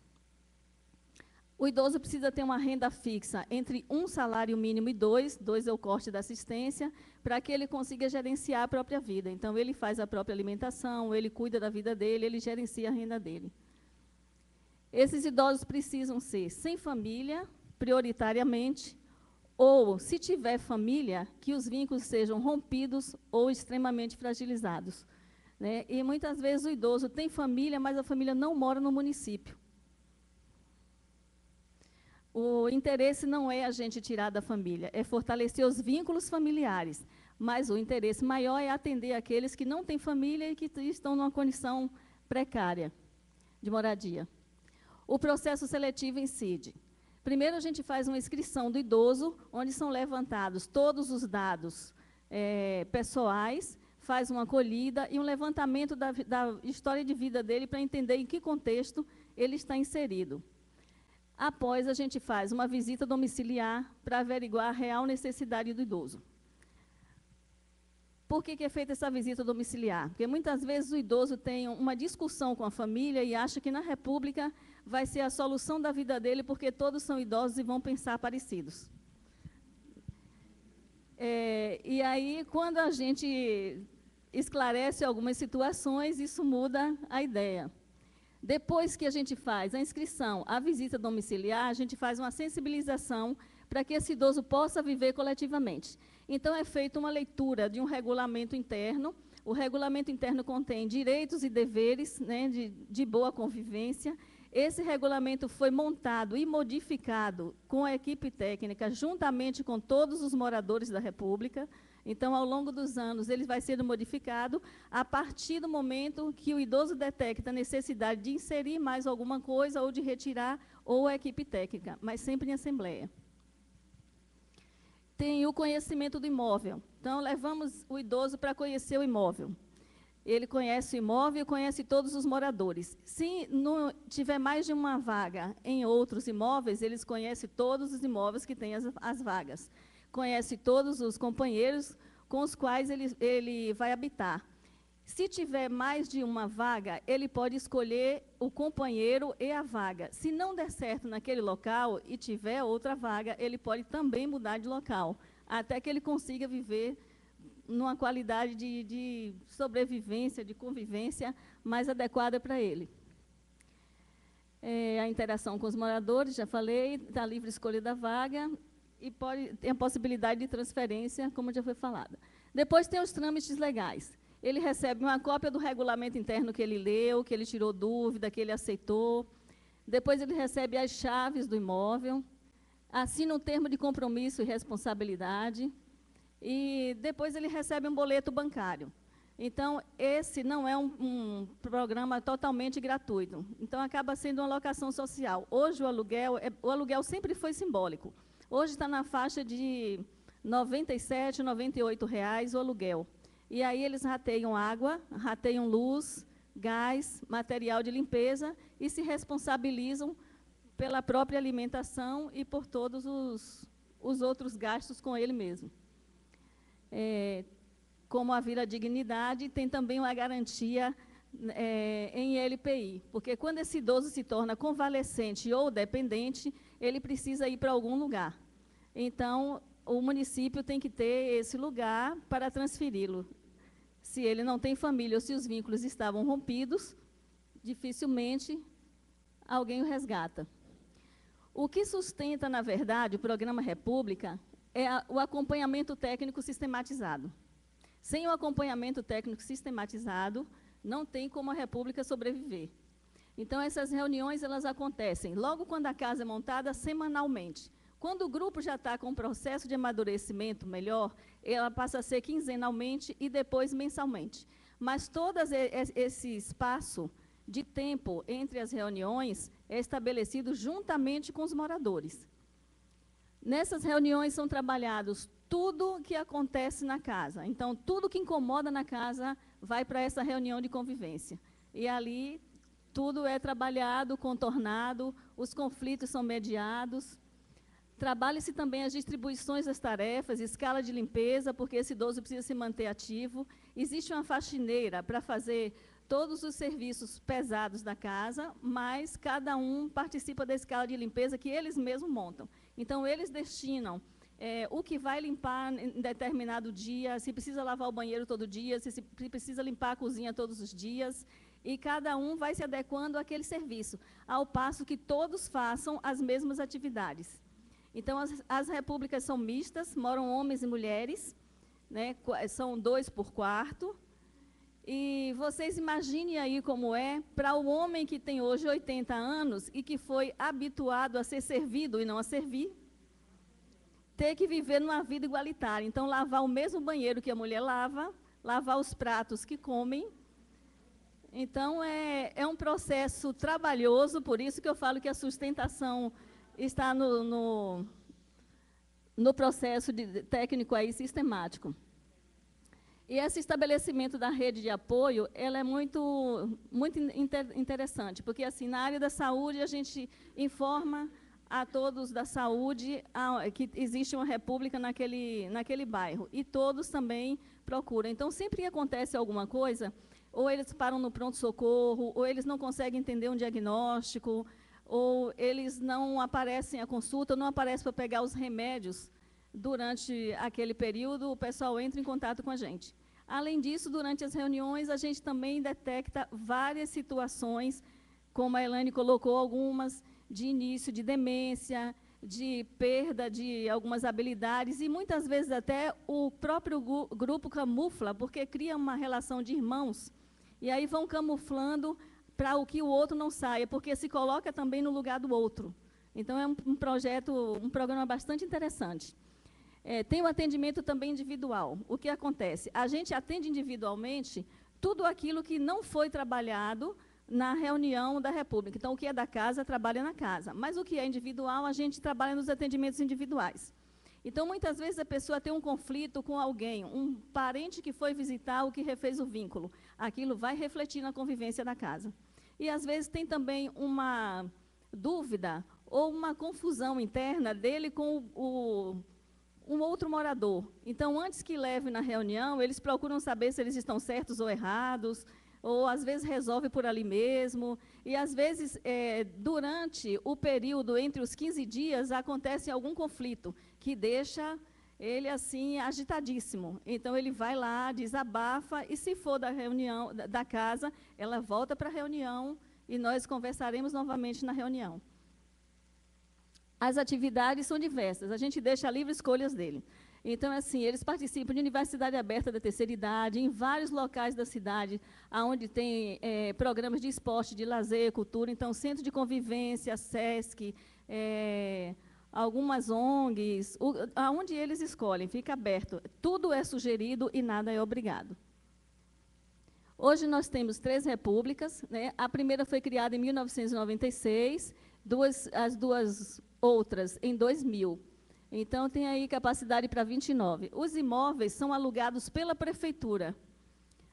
O idoso precisa ter uma renda fixa entre um salário mínimo e dois é o corte da assistência, para que ele consiga gerenciar a própria vida. Então, ele faz a própria alimentação, ele cuida da vida dele, ele gerencia a renda dele. Esses idosos precisam ser sem família, prioritariamente, ou, se tiver família, que os vínculos sejam rompidos ou extremamente fragilizados, né? E, muitas vezes, o idoso tem família, mas a família não mora no município. O interesse não é a gente tirar da família, é fortalecer os vínculos familiares, mas o interesse maior é atender aqueles que não têm família e que estão numa condição precária de moradia. O processo seletivo incide. Primeiro, a gente faz uma inscrição do idoso, onde são levantados todos os dados pessoais, faz uma acolhida e um levantamento da história de vida dele para entender em que contexto ele está inserido. Após, a gente faz uma visita domiciliar para averiguar a real necessidade do idoso. Por que é feita essa visita domiciliar? Porque, muitas vezes, o idoso tem uma discussão com a família e acha que, na República, vai ser a solução da vida dele, porque todos são idosos e vão pensar parecidos. E aí, quando a gente esclarece algumas situações, isso muda a ideia. Depois que a gente faz a inscrição, a visita domiciliar, a gente faz uma sensibilização para que esse idoso possa viver coletivamente. Então, é feita uma leitura de um regulamento interno. O regulamento interno contém direitos e deveres, né, de boa convivência. Esse regulamento foi montado e modificado com a equipe técnica, juntamente com todos os moradores da República. Então, ao longo dos anos, ele vai sendo modificado a partir do momento que o idoso detecta a necessidade de inserir mais alguma coisa ou de retirar, ou a equipe técnica, mas sempre em assembleia. Tem o conhecimento do imóvel. Então, levamos o idoso para conhecer o imóvel. Ele conhece o imóvel e conhece todos os moradores. Se não tiver mais de uma vaga em outros imóveis, eles conhecem todos os imóveis que têm as vagas. Conhece todos os companheiros com os quais ele vai habitar. Se tiver mais de uma vaga, ele pode escolher o companheiro e a vaga. Se não der certo naquele local e tiver outra vaga, ele pode também mudar de local, até que ele consiga viver numa qualidade de sobrevivência, de convivência mais adequada para ele. A interação com os moradores, já falei, da livre escolha da vaga, e tem a possibilidade de transferência, como já foi falado. Depois tem os trâmites legais. Ele recebe uma cópia do regulamento interno que ele leu, que ele tirou dúvida, que ele aceitou. Depois ele recebe as chaves do imóvel, assina um termo de compromisso e responsabilidade, e depois ele recebe um boleto bancário. Então, esse não é um programa totalmente gratuito. Então, acaba sendo uma locação social. Hoje, o aluguel sempre foi simbólico. Hoje está na faixa de R$ 97, R$ 98 o aluguel. E aí eles rateiam água, rateiam luz, gás, material de limpeza e se responsabilizam pela própria alimentação e por todos os outros gastos com ele mesmo. Como a Vila Dignidade, tem também uma garantia em LPI, porque quando esse idoso se torna convalescente ou dependente, ele precisa ir para algum lugar. Então, o município tem que ter esse lugar para transferi-lo. Se ele não tem família ou se os vínculos estavam rompidos, dificilmente alguém o resgata. O que sustenta, na verdade, o Programa República é o acompanhamento técnico sistematizado. Sem o acompanhamento técnico sistematizado, não tem como a República sobreviver. Então, essas reuniões elas acontecem logo quando a casa é montada, semanalmente. Quando o grupo já está com um processo de amadurecimento melhor, ela passa a ser quinzenalmente e depois mensalmente. Mas todo esse espaço de tempo entre as reuniões é estabelecido juntamente com os moradores. Nessas reuniões são trabalhados tudo que acontece na casa. Então, tudo que incomoda na casa vai para essa reunião de convivência. E ali, tudo é trabalhado, contornado, os conflitos são mediados. Trabalha-se também as distribuições das tarefas, escala de limpeza, porque esse idoso precisa se manter ativo. Existe uma faxineira para fazer todos os serviços pesados da casa, mas cada um participa da escala de limpeza que eles mesmos montam. Então, eles destinam o que vai limpar em determinado dia, se precisa lavar o banheiro todo dia, se precisa limpar a cozinha todos os dias, e cada um vai se adequando àquele serviço, ao passo que todos façam as mesmas atividades. Então, as repúblicas são mistas, moram homens e mulheres, né, são 2 por quarto, e vocês imaginem aí como é para o homem que tem hoje 80 anos e que foi habituado a ser servido e não a servir, ter que viver numa vida igualitária. Então, lavar o mesmo banheiro que a mulher lava, lavar os pratos que comem. Então, é um processo trabalhoso, por isso que eu falo que a sustentação está no processo técnico aí sistemático. E esse estabelecimento da rede de apoio, ela é muito interessante, porque assim, na área da saúde a gente informa a todos da saúde que existe uma república naquele bairro, e todos também procuram. Então, sempre que acontece alguma coisa, ou eles param no pronto-socorro, ou eles não conseguem entender um diagnóstico, ou eles não aparecem à consulta, não aparecem para pegar os remédios durante aquele período, o pessoal entra em contato com a gente. Além disso, durante as reuniões, a gente também detecta várias situações, como a Elaine colocou algumas, de início de demência, de perda de algumas habilidades, e muitas vezes até o próprio grupo camufla, porque cria uma relação de irmãos, e aí vão camuflando para o que o outro não saia, porque se coloca também no lugar do outro. Então, é um programa bastante interessante. Tem o atendimento também individual. O que acontece? A gente atende individualmente tudo aquilo que não foi trabalhado na reunião da República. Então, o que é da casa, trabalha na casa. Mas o que é individual, a gente trabalha nos atendimentos individuais. Então, muitas vezes, a pessoa tem um conflito com alguém, um parente que foi visitar o que refez o vínculo. Aquilo vai refletir na convivência da casa. E, às vezes, tem também uma dúvida ou uma confusão interna dele com um outro morador. Então, antes que leve na reunião, eles procuram saber se eles estão certos ou errados, ou às vezes resolve por ali mesmo, e às vezes, durante o período entre os 15 dias, acontece algum conflito, que deixa ele assim agitadíssimo. Então, ele vai lá, desabafa, e se for da reunião, da casa, ela volta para a reunião, e nós conversaremos novamente na reunião. As atividades são diversas, a gente deixa livre escolhas dele. Então, assim, eles participam de Universidade Aberta da Terceira Idade, em vários locais da cidade, onde tem programas de esporte, de lazer, cultura. Então, Centro de Convivência, SESC, algumas ONGs, aonde eles escolhem, fica aberto. Tudo é sugerido e nada é obrigado. Hoje nós temos 3 repúblicas, né? A primeira foi criada em 1996, as duas outras em 2000. Então, tem aí capacidade para 29. Os imóveis são alugados pela prefeitura.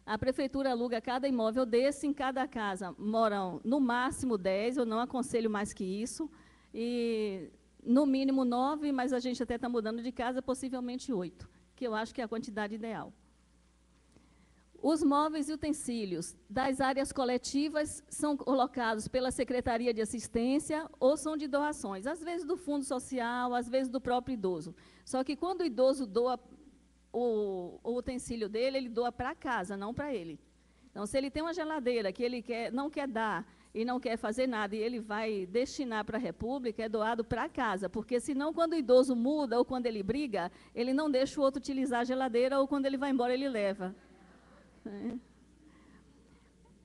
A prefeitura aluga cada imóvel desse, em cada casa moram no máximo 10, eu não aconselho mais que isso, e no mínimo 9, mas a gente até está mudando de casa, possivelmente 8, que eu acho que é a quantidade ideal. Os móveis e utensílios das áreas coletivas são colocados pela Secretaria de Assistência ou são de doações, às vezes do Fundo Social, às vezes do próprio idoso. Só que quando o idoso doa o utensílio dele, ele doa para casa, não para ele. Então, se ele tem uma geladeira que ele não quer dar e não quer fazer nada, e ele vai destinar para a República, é doado para casa, porque senão, quando o idoso muda ou quando ele briga, ele não deixa o outro utilizar a geladeira ou quando ele vai embora, ele leva.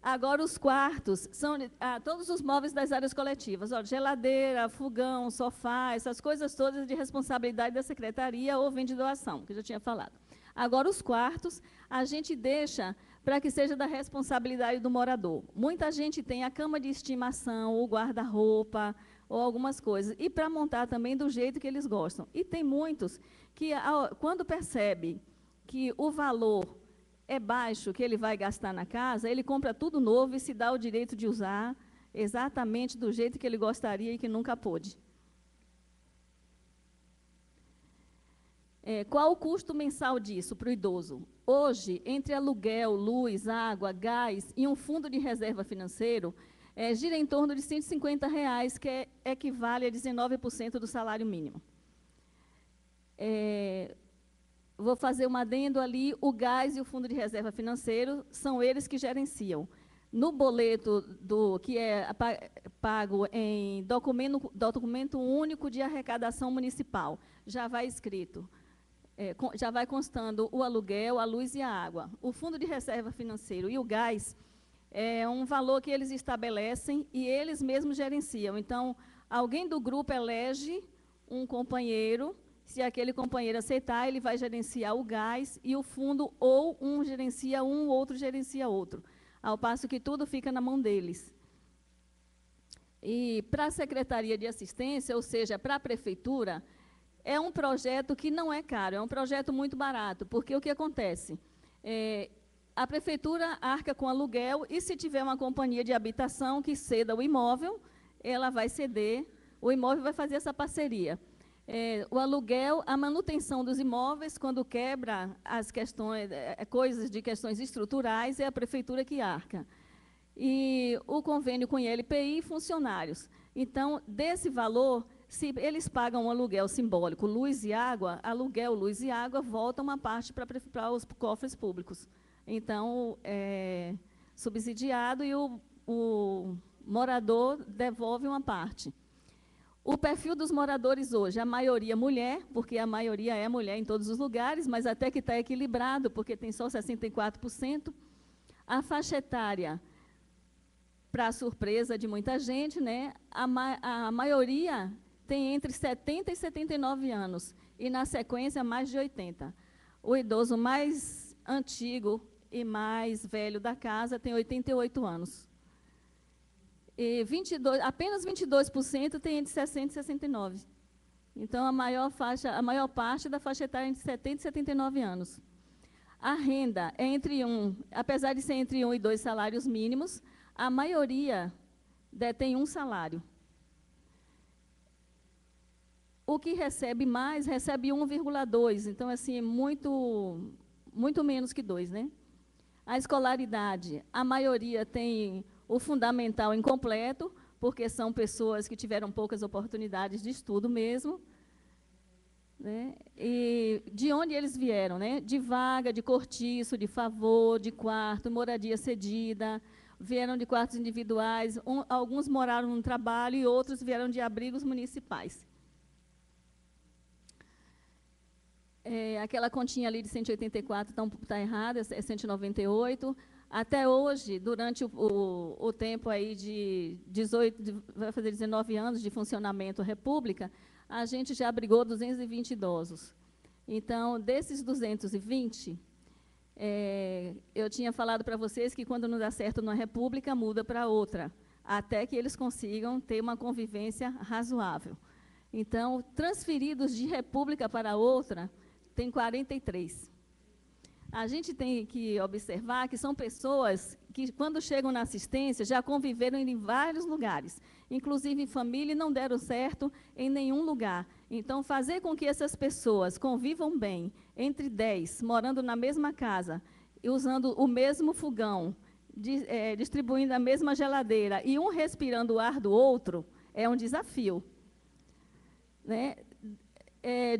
Agora, os quartos são todos os móveis das áreas coletivas, geladeira, fogão, sofá, essas coisas todas de responsabilidade da secretaria ou vem de doação, que eu já tinha falado. Agora, os quartos, a gente deixa para que seja da responsabilidade do morador. Muita gente tem a cama de estimação, o guarda-roupa, ou algumas coisas, e para montar também do jeito que eles gostam. E tem muitos que, quando percebe que o valor é baixo que ele vai gastar na casa, ele compra tudo novo e se dá o direito de usar exatamente do jeito que ele gostaria e que nunca pôde. Qual o custo mensal disso para o idoso? Hoje, entre aluguel, luz, água, gás e um fundo de reserva financeiro, gira em torno de R$ 150, que equivale a 19% do salário mínimo. Vou fazer um adendo ali, o gás e o fundo de reserva financeiro são eles que gerenciam. No boleto que é pago em documento único de arrecadação municipal, já vai escrito, já vai constando o aluguel, a luz e a água. O fundo de reserva financeiro e o gás é um valor que eles estabelecem e eles mesmos gerenciam. Então, alguém do grupo elege um companheiro. Se aquele companheiro aceitar, ele vai gerenciar o gás e o fundo, ou um gerencia um, o outro gerencia outro, ao passo que tudo fica na mão deles. E para a Secretaria de Assistência, ou seja, para a Prefeitura, é um projeto que não é caro, é um projeto muito barato, porque o que acontece? A Prefeitura arca com aluguel e, se tiver uma companhia de habitação que ceda o imóvel, ela vai ceder, o imóvel vai fazer essa parceria. O aluguel, a manutenção dos imóveis, quando quebra as questões, coisas de questões estruturais, é a prefeitura que arca. E o convênio com ILPI e funcionários. Então, desse valor, se eles pagam um aluguel simbólico, luz e água, aluguel, luz e água, volta uma parte para os cofres públicos. Então, é subsidiado e o morador devolve uma parte. O perfil dos moradores hoje, a maioria mulher, porque a maioria é mulher em todos os lugares, mas até que está equilibrado, porque tem só 64%. A faixa etária, para surpresa de muita gente, né, a maioria tem entre 70 e 79 anos, e na sequência mais de 80. O idoso mais antigo e mais velho da casa tem 88 anos. E apenas 22% tem entre 60 e 69. Então, a maior parte da faixa etária é entre 70 e 79 anos. A renda é apesar de ser entre 1 e 2 salários mínimos, a maioria detém um salário. o que recebe mais, recebe 1,2. Então, assim, é muito menos que 2, né? A escolaridade, a maioria tem o fundamental incompleto, porque são pessoas que tiveram poucas oportunidades de estudo mesmo, né? E de onde eles vieram, né? De vaga, de cortiço, de favor, de quarto, moradia cedida, vieram de quartos individuais, alguns moraram no trabalho e outros vieram de abrigos municipais. Aquela continha ali de 184 está errada, é 198. Até hoje, durante o tempo aí de 18, vai fazer 19 anos de funcionamento República, a gente já abrigou 220 idosos. Então, desses 220, eu tinha falado para vocês que quando não dá certo numa República, muda para outra, até que eles consigam ter uma convivência razoável. Então, transferidos de República para outra, tem 43. A gente tem que observar que são pessoas que, quando chegam na assistência, já conviveram em vários lugares, inclusive em família, e não deram certo em nenhum lugar. Então, fazer com que essas pessoas convivam bem, entre 10, morando na mesma casa, e usando o mesmo fogão, distribuindo a mesma geladeira, e um respirando o ar do outro, é um desafio, né?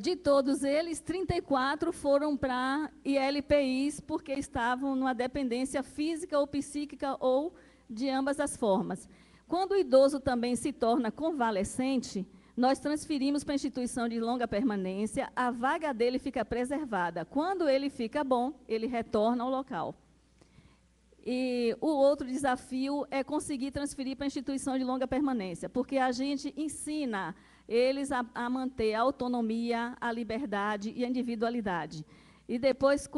De todos eles, 34 foram para ILPIs, porque estavam numa dependência física ou psíquica ou de ambas as formas. Quando o idoso também se torna convalescente, nós transferimos para a instituição de longa permanência, a vaga dele fica preservada. Quando ele fica bom, ele retorna ao local. E o outro desafio é conseguir transferir para a instituição de longa permanência, porque a gente ensina eles a manter a autonomia, a liberdade e a individualidade. E depois,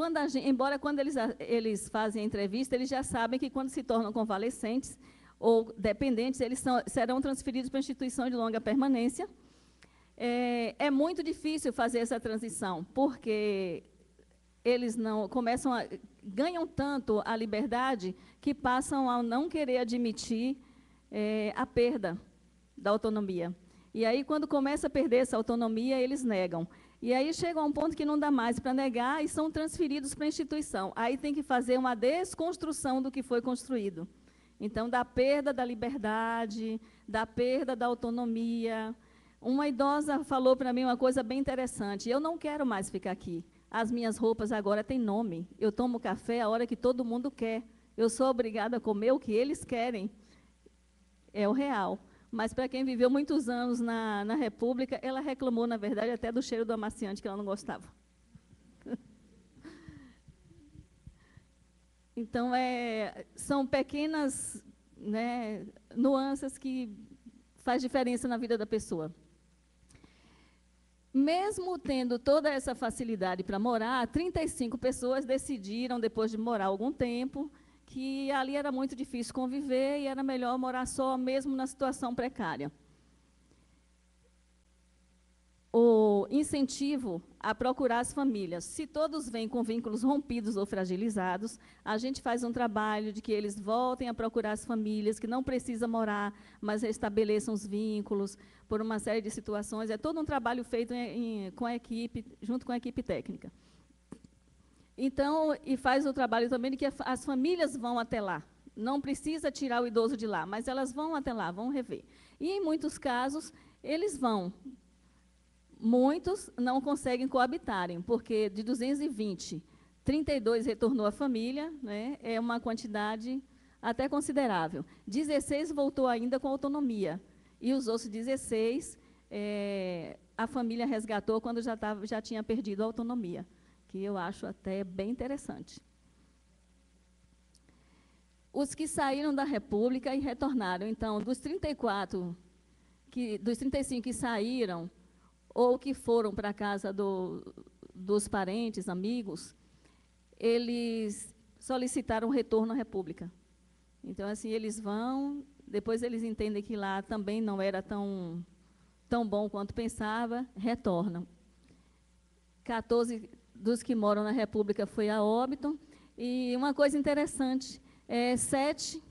embora quando eles fazem a entrevista, eles já sabem que quando se tornam convalescentes ou dependentes, eles serão transferidos para a instituição de longa permanência. É muito difícil fazer essa transição, porque eles não ganham tanto a liberdade que passam a não querer admitir a perda da autonomia. E aí, quando começa a perder essa autonomia, eles negam. E aí chega a um ponto que não dá mais para negar e são transferidos para a instituição. Aí tem que fazer uma desconstrução do que foi construído. Então, da perda da liberdade, da perda da autonomia. Uma idosa falou para mim uma coisa bem interessante: eu não quero mais ficar aqui. As minhas roupas agora têm nome. Eu tomo café a hora que todo mundo quer. Eu sou obrigada a comer o que eles querem. É o real. Mas, para quem viveu muitos anos na República, ela reclamou, na verdade, até do cheiro do amaciante, que ela não gostava. Então, são pequenas, né, nuances que faz diferença na vida da pessoa. Mesmo tendo toda essa facilidade para morar, 35 pessoas decidiram, depois de morar algum tempo, que ali era muito difícil conviver e era melhor morar só, mesmo na situação precária. O incentivo a procurar as famílias. Se todos vêm com vínculos rompidos ou fragilizados, a gente faz um trabalho de que eles voltem a procurar as famílias, que não precisa morar, mas restabeleçam os vínculos, por uma série de situações. É todo um trabalho feito com a equipe, junto com a equipe técnica. Então, e faz o trabalho também de que as famílias vão até lá. Não precisa tirar o idoso de lá, mas elas vão até lá, vão rever. E, em muitos casos, eles vão. Muitos não conseguem coabitarem, porque de 220, 32 retornou à família, né, é uma quantidade até considerável. 16 voltou ainda com autonomia. E os outros 16, a família resgatou quando já tinha perdido a autonomia, que eu acho até bem interessante. Os que saíram da República e retornaram, então, dos 35 que saíram, ou que foram para a casa dos parentes, amigos, eles solicitaram retorno à República. Então, assim, eles vão, depois eles entendem que lá também não era tão bom quanto pensava, retornam. 14 dos que moram na República foi a óbito. E uma coisa interessante, 7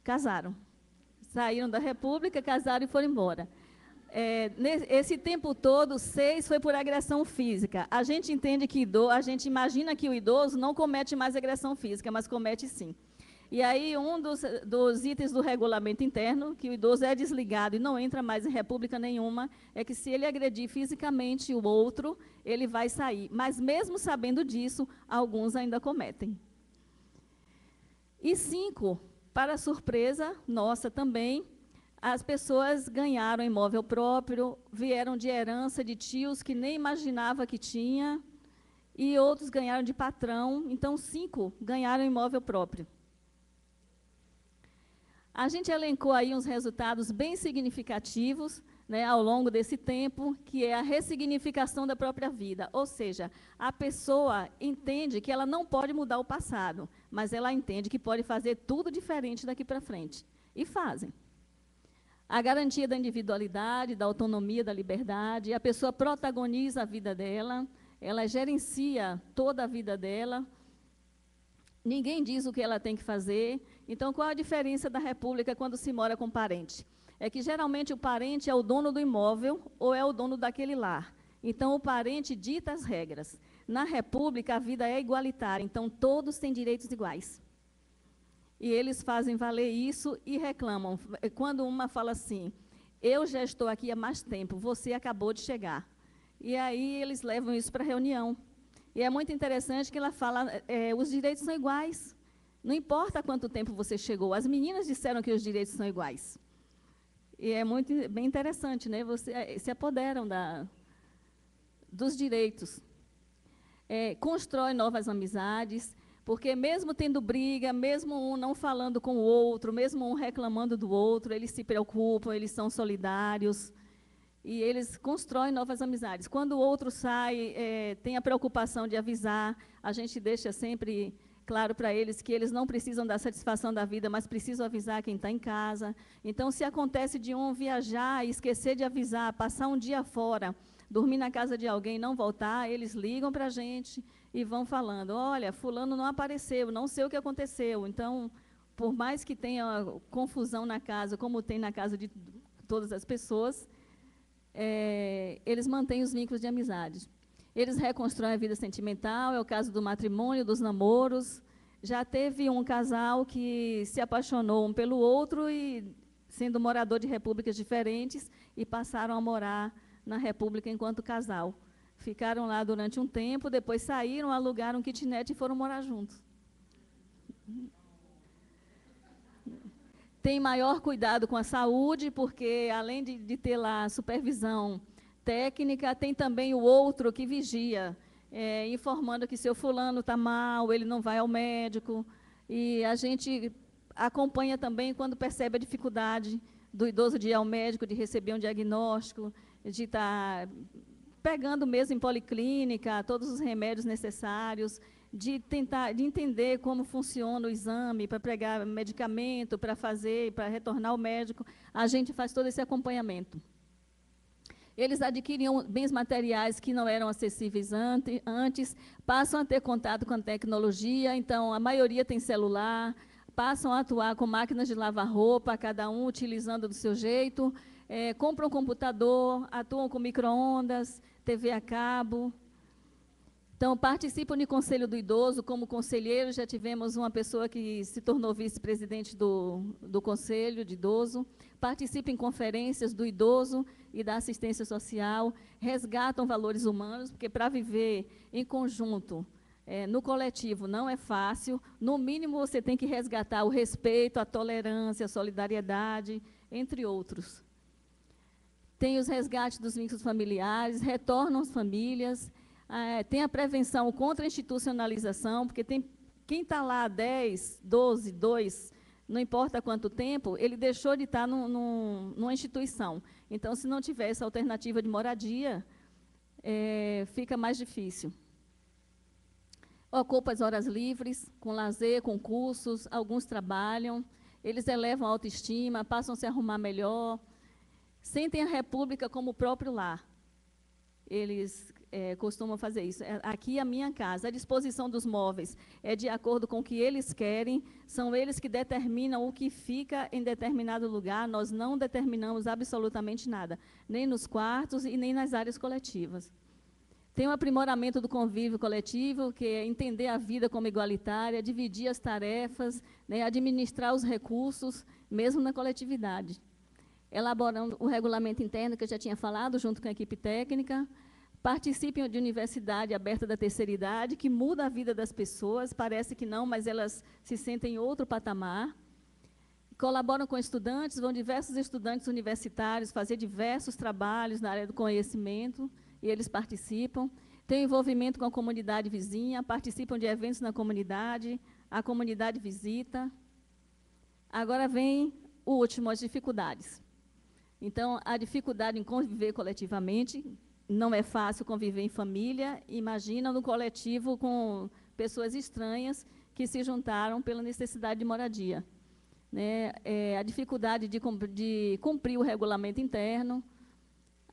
casaram. Saíram da República, casaram e foram embora. esse tempo todo, 6 foi por agressão física. A gente entende que a gente imagina que o idoso não comete mais agressão física, mas comete sim. E aí, um dos itens do regulamento interno, que o idoso é desligado e não entra mais em república nenhuma, é que se ele agredir fisicamente o outro, ele vai sair. Mas, mesmo sabendo disso, alguns ainda cometem. E 5, para surpresa nossa também, as pessoas ganharam imóvel próprio, vieram de herança de tios que nem imaginava que tinha, e outros ganharam de patrão. Então, 5 ganharam imóvel próprio. A gente elencou aí uns resultados bem significativos, né, ao longo desse tempo, que é a ressignificação da própria vida. Ou seja, a pessoa entende que ela não pode mudar o passado, mas ela entende que pode fazer tudo diferente daqui para frente. E fazem. A garantia da individualidade, da autonomia, da liberdade, a pessoa protagoniza a vida dela, ela gerencia toda a vida dela, ninguém diz o que ela tem que fazer. Então, qual a diferença da república quando se mora com parente? É que, geralmente, o parente é o dono do imóvel ou é o dono daquele lar. Então, o parente dita as regras. Na república, a vida é igualitária, então todos têm direitos iguais. E eles fazem valer isso e reclamam. Quando uma fala assim, eu já estou aqui há mais tempo, você acabou de chegar. E aí eles levam isso para a reunião. E é muito interessante que ela fala, os direitos são iguais. Não importa quanto tempo você chegou. As meninas disseram que os direitos são iguais. E é bem interessante, né? Você se apoderam dos direitos. Constrói novas amizades, porque mesmo tendo briga, mesmo um não falando com o outro, mesmo um reclamando do outro, eles se preocupam, eles são solidários. E eles constroem novas amizades. Quando o outro sai, tem a preocupação de avisar, a gente deixa sempre claro para eles que eles não precisam da satisfação da vida, mas precisam avisar quem está em casa. Então, se acontece de um viajar e esquecer de avisar, passar um dia fora, dormir na casa de alguém e não voltar, eles ligam para a gente e vão falando, olha, fulano não apareceu, não sei o que aconteceu. Então, por mais que tenha confusão na casa, como tem na casa de todas as pessoas, eles mantêm os vínculos de amizade. Eles reconstroem a vida sentimental, é o caso do matrimônio, dos namoros. Já teve um casal que se apaixonou um pelo outro, e sendo morador de repúblicas diferentes, e passaram a morar na república enquanto casal. Ficaram lá durante um tempo, depois saíram, alugaram um kitnet e foram morar juntos. Tem maior cuidado com a saúde, porque, além de ter lá supervisão técnica, tem também o outro que vigia, informando que seu fulano está mal, ele não vai ao médico. E a gente acompanha também quando percebe a dificuldade do idoso de ir ao médico, de receber um diagnóstico, de estar pegando mesmo em policlínica todos os remédios necessários, de entender como funciona o exame, para pegar medicamento, para retornar ao médico. A gente faz todo esse acompanhamento. Eles adquiriam bens materiais que não eram acessíveis antes, passam a ter contato com a tecnologia, então a maioria tem celular, passam a atuar com máquinas de lavar roupa, cada um utilizando do seu jeito, compram um computador, atuam com micro-ondas, TV a cabo. Então, participam de conselho do idoso, como conselheiro, já tivemos uma pessoa que se tornou vice-presidente do conselho de idoso, participam em conferências do idoso e da assistência social, resgatam valores humanos, porque para viver em conjunto, no coletivo, não é fácil. No mínimo, você tem que resgatar o respeito, a tolerância, a solidariedade, entre outros. Tem os resgates dos vínculos familiares, retornam as famílias, tem a prevenção contra a institucionalização, porque quem está lá há 10, 12, 2, não importa quanto tempo, ele deixou de estar numa instituição. Então, se não tiver essa alternativa de moradia, fica mais difícil. Ocupa as horas livres, com lazer, com cursos, alguns trabalham, eles elevam a autoestima, passam a se arrumar melhor, sentem a república como o próprio lar. Eles costumam fazer isso. Aqui a minha casa, a disposição dos móveis é de acordo com o que eles querem, são eles que determinam o que fica em determinado lugar, nós não determinamos absolutamente nada, nem nos quartos e nem nas áreas coletivas. Tem um aprimoramento do convívio coletivo, que é entender a vida como igualitária, dividir as tarefas, né, administrar os recursos, mesmo na coletividade. Elaborando o regulamento interno, que eu já tinha falado, junto com a equipe técnica. Participem de universidade aberta da terceira idade, que muda a vida das pessoas, parece que não, mas elas se sentem em outro patamar. Colaboram com estudantes, vão diversos estudantes universitários fazer diversos trabalhos na área do conhecimento, e eles participam. Têm envolvimento com a comunidade vizinha, participam de eventos na comunidade, a comunidade visita. Agora vem o último, as dificuldades. Então, a dificuldade em conviver coletivamente, não é fácil conviver em família, imagina no coletivo com pessoas estranhas que se juntaram pela necessidade de moradia. Né? A dificuldade de cumprir o regulamento interno,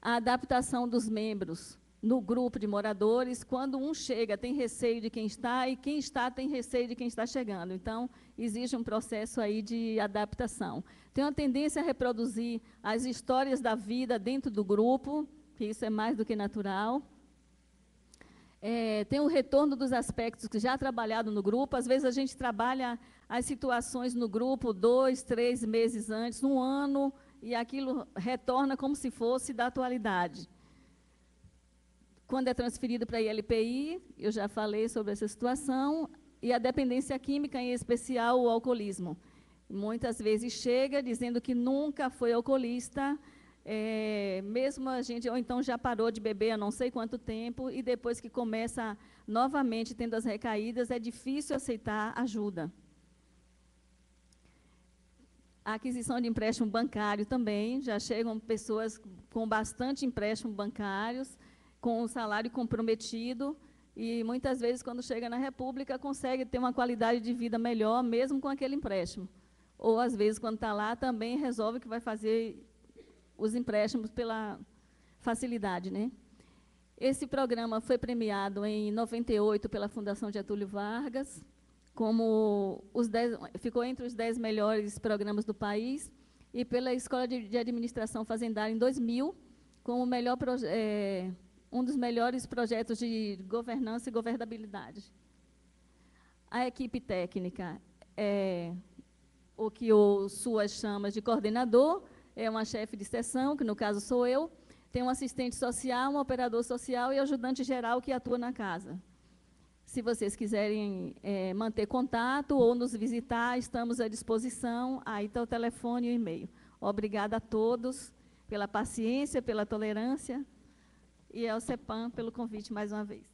a adaptação dos membros no grupo de moradores, quando um chega, tem receio de quem está, e quem está tem receio de quem está chegando. Então, exige um processo aí de adaptação. Tem uma tendência a reproduzir as histórias da vida dentro do grupo, que isso é mais do que natural. Tem o retorno dos aspectos que já trabalhado no grupo. Às vezes, a gente trabalha as situações no grupo 2, 3 meses antes, um ano, e aquilo retorna como se fosse da atualidade. Quando é transferido para a ILPI, eu já falei sobre essa situação, e a dependência química, em especial o alcoolismo. Muitas vezes chega dizendo que nunca foi alcoolista, mesmo a gente, ou então já parou de beber há não sei quanto tempo, e depois que começa novamente tendo as recaídas, é difícil aceitar ajuda. A aquisição de empréstimo bancário também, já chegam pessoas com bastante empréstimo bancários, com o salário comprometido, e muitas vezes, quando chega na República, consegue ter uma qualidade de vida melhor, mesmo com aquele empréstimo. Ou, às vezes, quando está lá, também resolve que vai fazer os empréstimos pela facilidade, né? Esse programa foi premiado em 98 pela Fundação Getúlio Vargas, como ficou entre os 10 melhores programas do país, e pela Escola de Administração Fazendária em 2000, como um dos melhores projetos de governança e governabilidade. A equipe técnica é o que o SUAS chama de coordenador, é uma chefe de seção, que no caso sou eu, tem um assistente social, um operador social e ajudante geral que atua na casa. Se vocês quiserem manter contato ou nos visitar, estamos à disposição. Aí está o telefone e o e-mail. Obrigada a todos pela paciência, pela tolerância, e ao CEPAM pelo convite mais uma vez.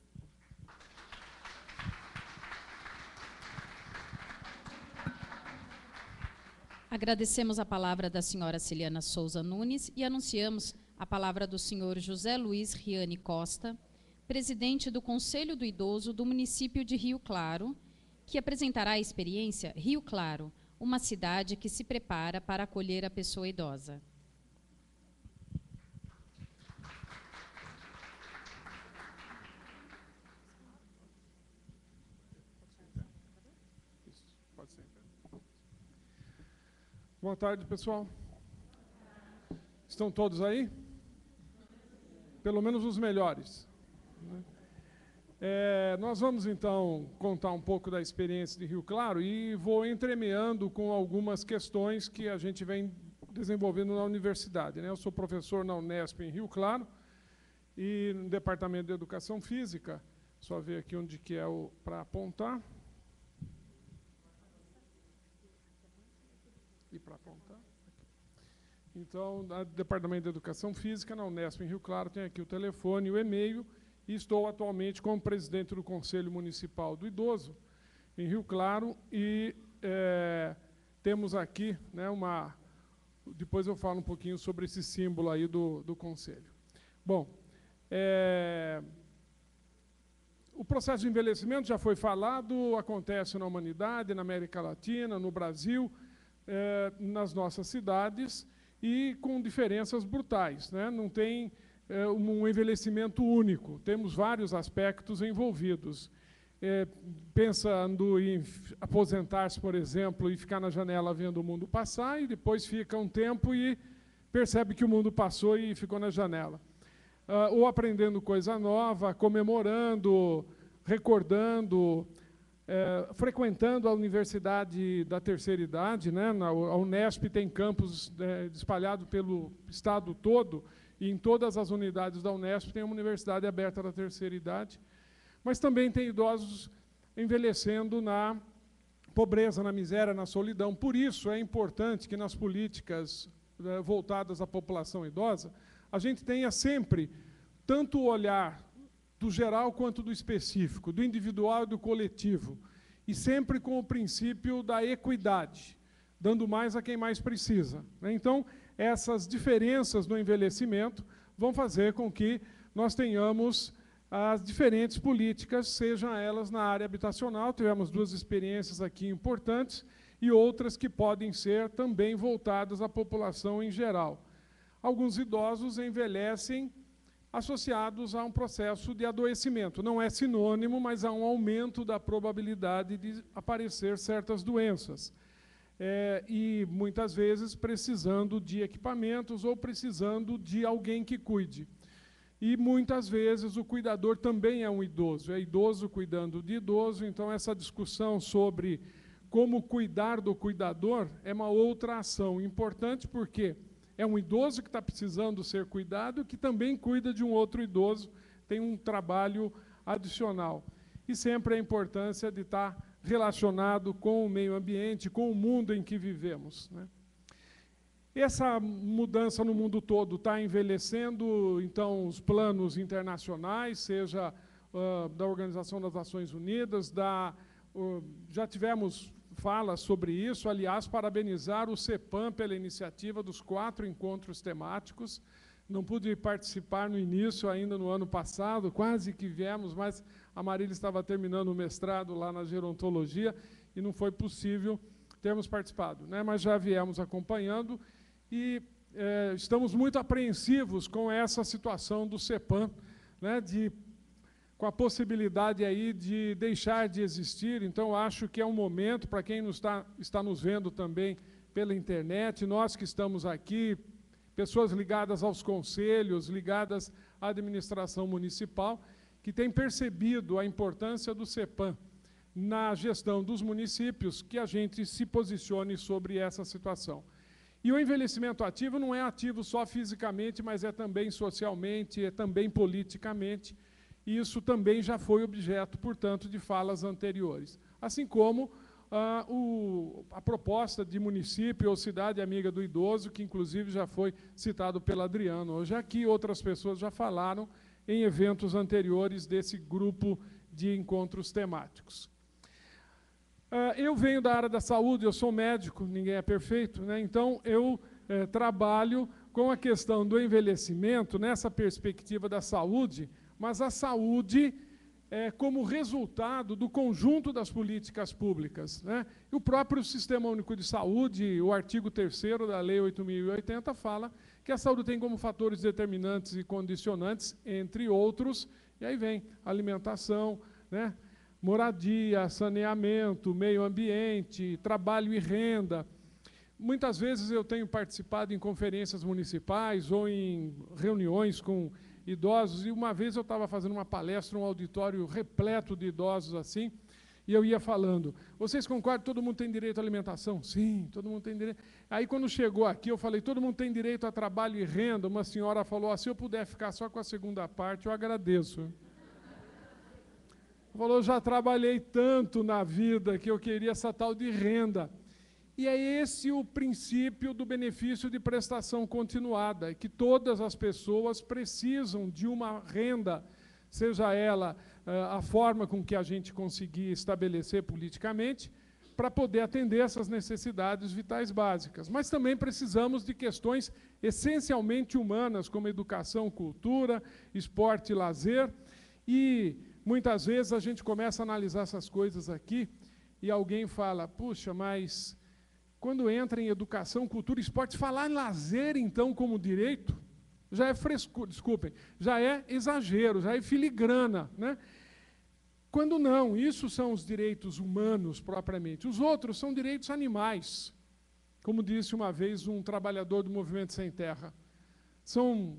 Agradecemos a palavra da senhora Ciliana Souza Nunes e anunciamos a palavra do senhor José Luiz Riani Costa, presidente do Conselho do Idoso do município de Rio Claro, que apresentará a experiência Rio Claro, uma cidade que se prepara para acolher a pessoa idosa. Boa tarde, pessoal. Estão todos aí? Pelo menos os melhores. Nós vamos, então, contar um pouco da experiência de Rio Claro e vou entremeando com algumas questões que a gente vem desenvolvendo na universidade, né? Eu sou professor na Unesp em Rio Claro e no Departamento de Educação Física. Só ver aqui onde que é para apontar. E para apontar. Então, no Departamento de Educação Física, na Unesp em Rio Claro, tem aqui o telefone e o e-mail, e estou atualmente como presidente do Conselho Municipal do Idoso, em Rio Claro, e temos aqui, né, depois eu falo um pouquinho sobre esse símbolo aí do Conselho. Bom, o processo de envelhecimento já foi falado, acontece na humanidade, na América Latina, no Brasil, nas nossas cidades, e com diferenças brutais, né? Não tem um envelhecimento único. Temos vários aspectos envolvidos. Pensando em aposentar-se, por exemplo, e ficar na janela vendo o mundo passar, e depois fica um tempo e percebe que o mundo passou e ficou na janela. Ou aprendendo coisa nova, comemorando, recordando, frequentando a Universidade da Terceira Idade, né? A Unesp tem campos espalhados pelo estado todo, e em todas as unidades da Unesp tem uma universidade aberta da terceira idade. Mas também tem idosos envelhecendo na pobreza, na miséria, na solidão. Por isso é importante que nas políticas voltadas à população idosa, a gente tenha sempre tanto o olhar do geral quanto do específico, do individual e do coletivo, e sempre com o princípio da equidade, dando mais a quem mais precisa, né? Então, essas diferenças no envelhecimento vão fazer com que nós tenhamos as diferentes políticas, sejam elas na área habitacional, tivemos 2 experiências aqui importantes, e outras que podem ser também voltadas à população em geral. Alguns idosos envelhecem associados a um processo de adoecimento. Não é sinônimo, mas há um aumento da probabilidade de aparecer certas doenças. E, muitas vezes, precisando de equipamentos ou precisando de alguém que cuide. E, muitas vezes, o cuidador também é um idoso. É idoso cuidando de idoso, então essa discussão sobre como cuidar do cuidador é uma outra ação importante, porque é um idoso que está precisando ser cuidado, que também cuida de um outro idoso, tem um trabalho adicional. E sempre a importância de estar relacionado com o meio ambiente, com o mundo em que vivemos, né? Essa mudança no mundo todo está envelhecendo, então, os planos internacionais, seja da Organização das Nações Unidas, já tivemos falas sobre isso, aliás, parabenizar o CEPAM pela iniciativa dos 4 encontros temáticos. Não pude participar no início, ainda no ano passado, quase que viemos, mas a Marília estava terminando o mestrado lá na gerontologia e não foi possível termos participado, né? Mas já viemos acompanhando e estamos muito apreensivos com essa situação do CEPAM, né? Com a possibilidade aí de deixar de existir. Então, acho que é um momento, para quem está nos vendo também pela internet, nós que estamos aqui, pessoas ligadas aos conselhos, ligadas à administração municipal, que têm percebido a importância do CEPAM na gestão dos municípios, que a gente se posicione sobre essa situação. E o envelhecimento ativo não é ativo só fisicamente, mas é também socialmente, é também politicamente. E isso também já foi objeto, portanto, de falas anteriores. Assim como a proposta de município ou cidade amiga do idoso, que inclusive já foi citado pela Adriana hoje aqui, outras pessoas já falaram em eventos anteriores desse grupo de encontros temáticos. Eu venho da área da saúde, eu sou médico, ninguém é perfeito, né? Então eu trabalho com a questão do envelhecimento nessa perspectiva da saúde, mas a saúde como resultado do conjunto das políticas públicas, né? E o próprio Sistema Único de Saúde, o artigo 3º da Lei 8.080, fala que a saúde tem como fatores determinantes e condicionantes, entre outros, e aí vem alimentação, né? Moradia, saneamento, meio ambiente, trabalho e renda. Muitas vezes eu tenho participado em conferências municipais ou em reuniões com idosos, e uma vez eu estava fazendo uma palestra, um auditório repleto de idosos assim, e eu ia falando, vocês concordam que todo mundo tem direito à alimentação? Sim, todo mundo tem direito. Aí, quando chegou aqui, eu falei, todo mundo tem direito a trabalho e renda. Uma senhora falou, se eu puder ficar só com a segunda parte, eu agradeço. Falou, já trabalhei tanto na vida que eu queria essa tal de renda. E é esse o princípio do benefício de prestação continuada, que todas as pessoas precisam de uma renda, seja ela a forma com que a gente conseguir estabelecer politicamente, para poder atender essas necessidades vitais básicas. Mas também precisamos de questões essencialmente humanas, como educação, cultura, esporte e lazer, e muitas vezes a gente começa a analisar essas coisas aqui, e alguém fala, puxa, mas quando entra em educação, cultura e esporte, falar em lazer, então, como direito, já é frescura, desculpem, já é exagero, já é filigrana, né? Quando não, isso são os direitos humanos propriamente. Os outros são direitos animais, como disse uma vez um trabalhador do Movimento Sem Terra. São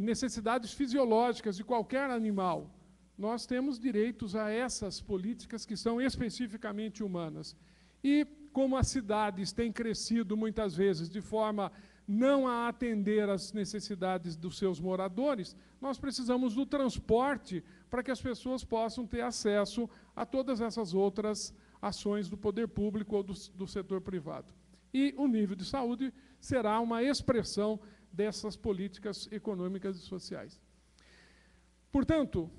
necessidades fisiológicas de qualquer animal. Nós temos direitos a essas políticas que são especificamente humanas. E, como as cidades têm crescido muitas vezes de forma não a atender às necessidades dos seus moradores, nós precisamos do transporte para que as pessoas possam ter acesso a todas essas outras ações do poder público ou do setor privado. E o nível de saúde será uma expressão dessas políticas econômicas e sociais. Portanto,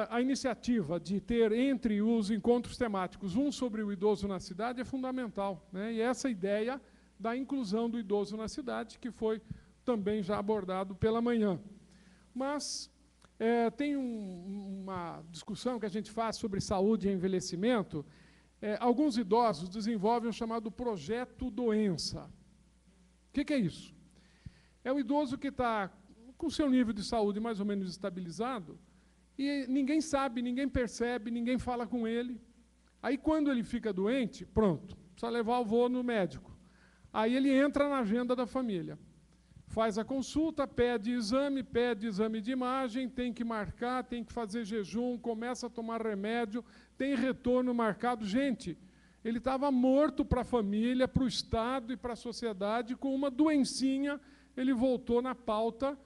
a iniciativa de ter entre os encontros temáticos um sobre o idoso na cidade é fundamental, né? E essa ideia da inclusão do idoso na cidade, que foi também já abordado pela manhã. Mas tem uma discussão que a gente faz sobre saúde e envelhecimento. Alguns idosos desenvolvem o chamado projeto doença. O que é isso? É o idoso que está com seu nível de saúde mais ou menos estabilizado e ninguém sabe, ninguém percebe, ninguém fala com ele. Aí, quando ele fica doente, pronto, precisa levar o vô no médico. Aí ele entra na agenda da família, faz a consulta, pede exame de imagem, tem que marcar, tem que fazer jejum, começa a tomar remédio, tem retorno marcado. Gente, ele estava morto para a família, para o Estado e para a sociedade, com uma doencinha, ele voltou na pauta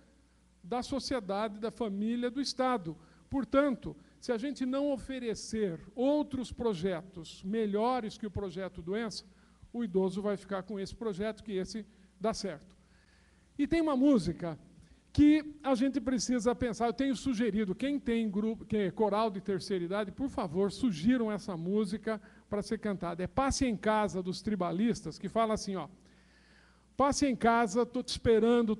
da sociedade, da família, do Estado. Portanto, se a gente não oferecer outros projetos melhores que o projeto doença, o idoso vai ficar com esse projeto, que esse dá certo. E tem uma música que a gente precisa pensar, eu tenho sugerido, quem tem grupo, quem é coral de terceira idade, por favor, sugiram essa música para ser cantada. É Passe em Casa, dos Tribalistas, que fala assim, ó: passe em casa, estou te esperando,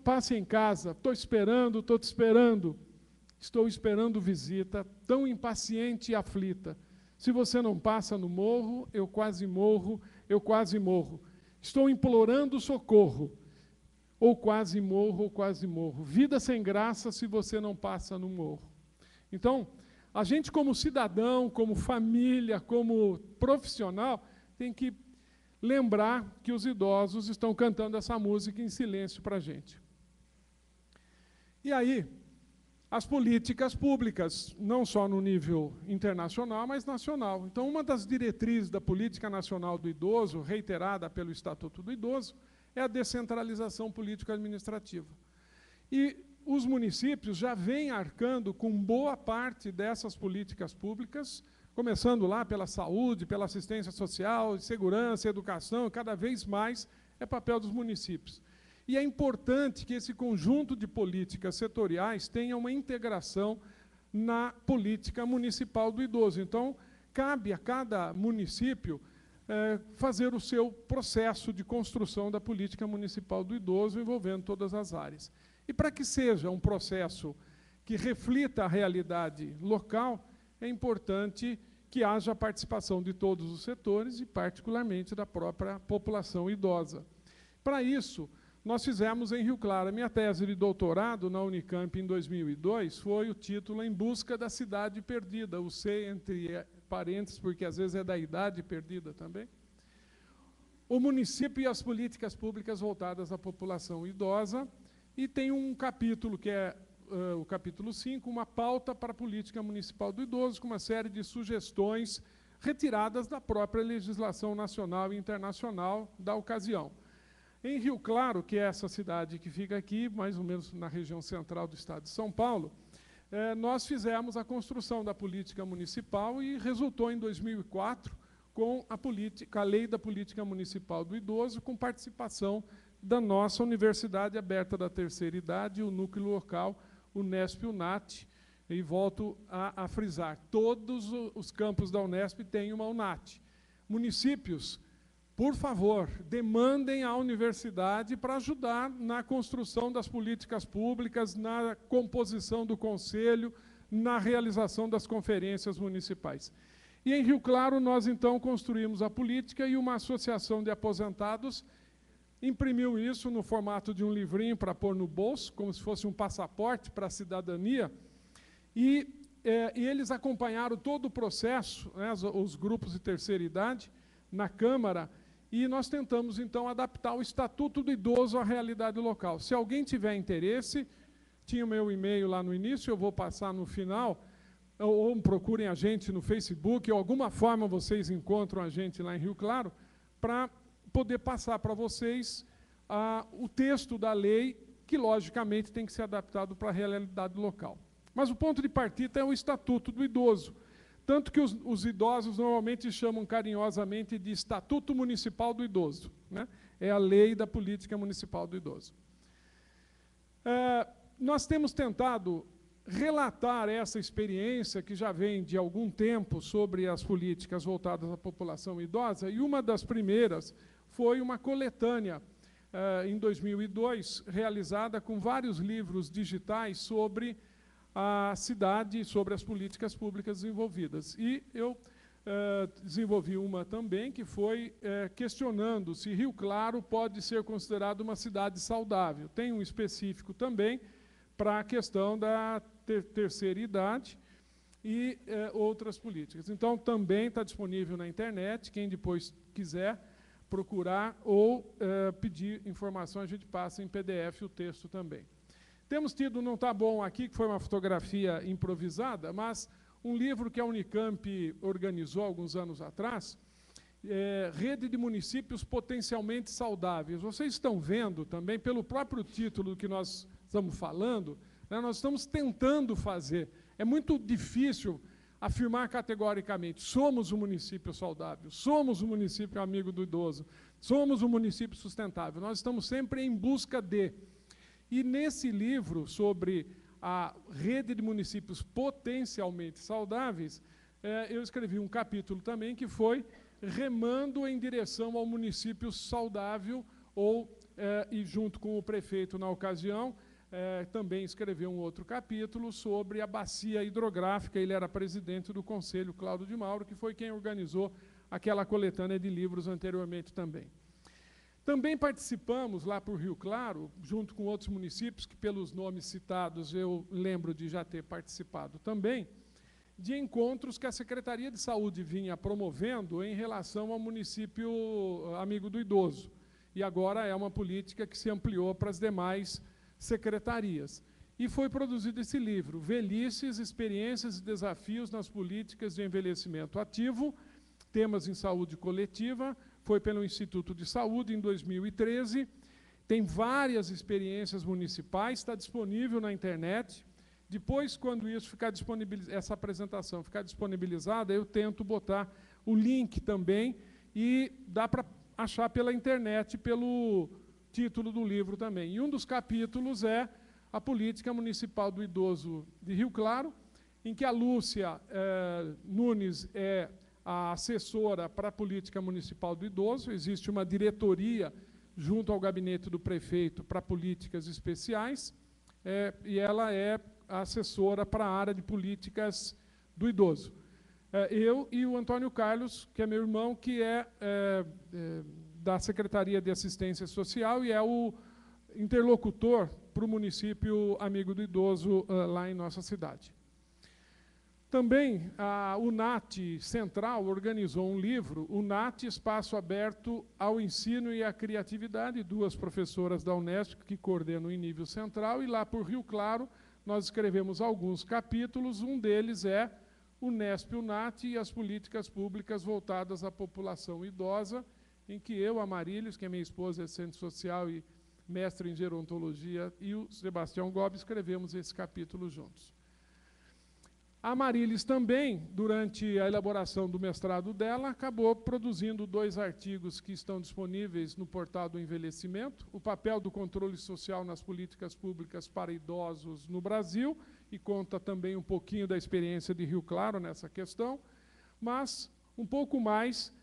passe em casa, estou esperando, estou esperando visita, tão impaciente e aflita. Se você não passa no morro, eu quase morro, eu quase morro. Estou implorando socorro, ou quase morro, ou quase morro. Vida sem graça se você não passa no morro. Então, a gente como cidadão, como família, como profissional, tem que lembrar que os idosos estão cantando essa música em silêncio para a gente. E aí, as políticas públicas, não só no nível internacional, mas nacional. Então, uma das diretrizes da Política Nacional do Idoso, reiterada pelo Estatuto do Idoso, é a descentralização político-administrativa. E os municípios já vêm arcando com boa parte dessas políticas públicas, começando lá pela saúde, pela assistência social, segurança, educação, cada vez mais é papel dos municípios. E é importante que esse conjunto de políticas setoriais tenha uma integração na política municipal do idoso. Então, cabe a cada município fazer o seu processo de construção da política municipal do idoso, envolvendo todas as áreas. E para que seja um processo que reflita a realidade local, é importante que haja a participação de todos os setores e, particularmente, da própria população idosa. Para isso, nós fizemos em Rio Claro. A minha tese de doutorado na Unicamp em 2002 foi o título Em Busca da Cidade Perdida, o C entre parênteses, porque às vezes é da idade perdida também. O município e as políticas públicas voltadas à população idosa, e tem um capítulo que é o capítulo 5, uma pauta para a política municipal do idoso, com uma série de sugestões retiradas da própria legislação nacional e internacional da ocasião. Em Rio Claro, que é essa cidade que fica aqui, mais ou menos na região central do estado de São Paulo, nós fizemos a construção da política municipal e resultou em 2004 com a Lei da Política Municipal do Idoso, com participação da nossa Universidade Aberta da Terceira Idade, o núcleo local, Unesp e UNAT, e volto a frisar, todos os campos da Unesp têm uma UNAT. Municípios, por favor, demandem à universidade para ajudar na construção das políticas públicas, na composição do conselho, na realização das conferências municipais. E em Rio Claro, nós então construímos a política e uma associação de aposentados imprimiu isso no formato de um livrinho para pôr no bolso, como se fosse um passaporte para a cidadania, e eles acompanharam todo o processo, né, os grupos de terceira idade, na Câmara, e nós tentamos, então, adaptar o Estatuto do Idoso à realidade local. Se alguém tiver interesse, tinha o meu e-mail lá no início, eu vou passar no final, ou procurem a gente no Facebook, ou alguma forma vocês encontram a gente lá em Rio Claro, para poder passar para vocês o texto da lei, que, logicamente, tem que ser adaptado para a realidade local. Mas o ponto de partida é o Estatuto do Idoso, tanto que os idosos normalmente chamam carinhosamente de Estatuto Municipal do Idoso, né? É a lei da política municipal do idoso. Nós temos tentado relatar essa experiência, que já vem de algum tempo, sobre as políticas voltadas à população idosa, e uma das primeiras foi uma coletânea, em 2002, realizada com vários livros digitais sobre a cidade, sobre as políticas públicas desenvolvidas. E eu desenvolvi uma também, que foi questionando se Rio Claro pode ser considerado uma cidade saudável. Tem um específico também para a questão da terceira idade e outras políticas. Então, também está disponível na internet, quem depois quiser procurar ou pedir informação, a gente passa em PDF o texto também. Temos tido, não está bom aqui, que foi uma fotografia improvisada, mas um livro que a Unicamp organizou alguns anos atrás, Rede de Municípios Potencialmente Saudáveis. Vocês estão vendo também, pelo próprio título que nós estamos falando, né, nós estamos tentando fazer. É muito difícil afirmar categoricamente, somos um município saudável, somos um município amigo do idoso, somos um município sustentável. Nós estamos sempre em busca de. E nesse livro sobre a rede de municípios potencialmente saudáveis, eu escrevi um capítulo também que foi remando em direção ao município saudável, e junto com o prefeito na ocasião, também escreveu um outro capítulo sobre a bacia hidrográfica. Ele era presidente do Conselho, Cláudio de Mauro, que foi quem organizou aquela coletânea de livros anteriormente também. Também participamos lá por Rio Claro, junto com outros municípios, que pelos nomes citados eu lembro de já ter participado também, de encontros que a Secretaria de Saúde vinha promovendo em relação ao município amigo do idoso. E agora é uma política que se ampliou para as demais secretarias. E foi produzido esse livro, Velhices, Experiências e Desafios nas Políticas de Envelhecimento Ativo, Temas em Saúde Coletiva. Foi pelo Instituto de Saúde em 2013, tem várias experiências municipais, está disponível na internet. Depois, quando isso ficar essa apresentação ficar disponibilizada, eu tento botar o link também, e dá para achar pela internet, pelo título do livro também. E um dos capítulos é a Política Municipal do Idoso de Rio Claro, em que a Lúcia Nunes é a assessora para a política municipal do idoso. Existe uma diretoria junto ao gabinete do prefeito para políticas especiais, e ela é a assessora para a área de políticas do idoso. Eu e o Antônio Carlos, que é meu irmão, que é da Secretaria de Assistência Social e é o interlocutor para o município amigo do idoso lá em nossa cidade. Também a UNAT Central organizou um livro, UNAT Espaço Aberto ao Ensino e à Criatividade, duas professoras da Unesp que coordenam em nível central, e lá por Rio Claro nós escrevemos alguns capítulos. Um deles é Unesp-UNAT e as políticas públicas voltadas à população idosa, em que eu, a Marílios, que é minha esposa, é assistente social e mestre em gerontologia, e o Sebastião Gobi escrevemos esse capítulo juntos. A Marílios também, durante a elaboração do mestrado dela, acabou produzindo 2 artigos que estão disponíveis no portal do envelhecimento: o papel do controle social nas políticas públicas para idosos no Brasil, e conta também um pouquinho da experiência de Rio Claro nessa questão, mas um pouco mais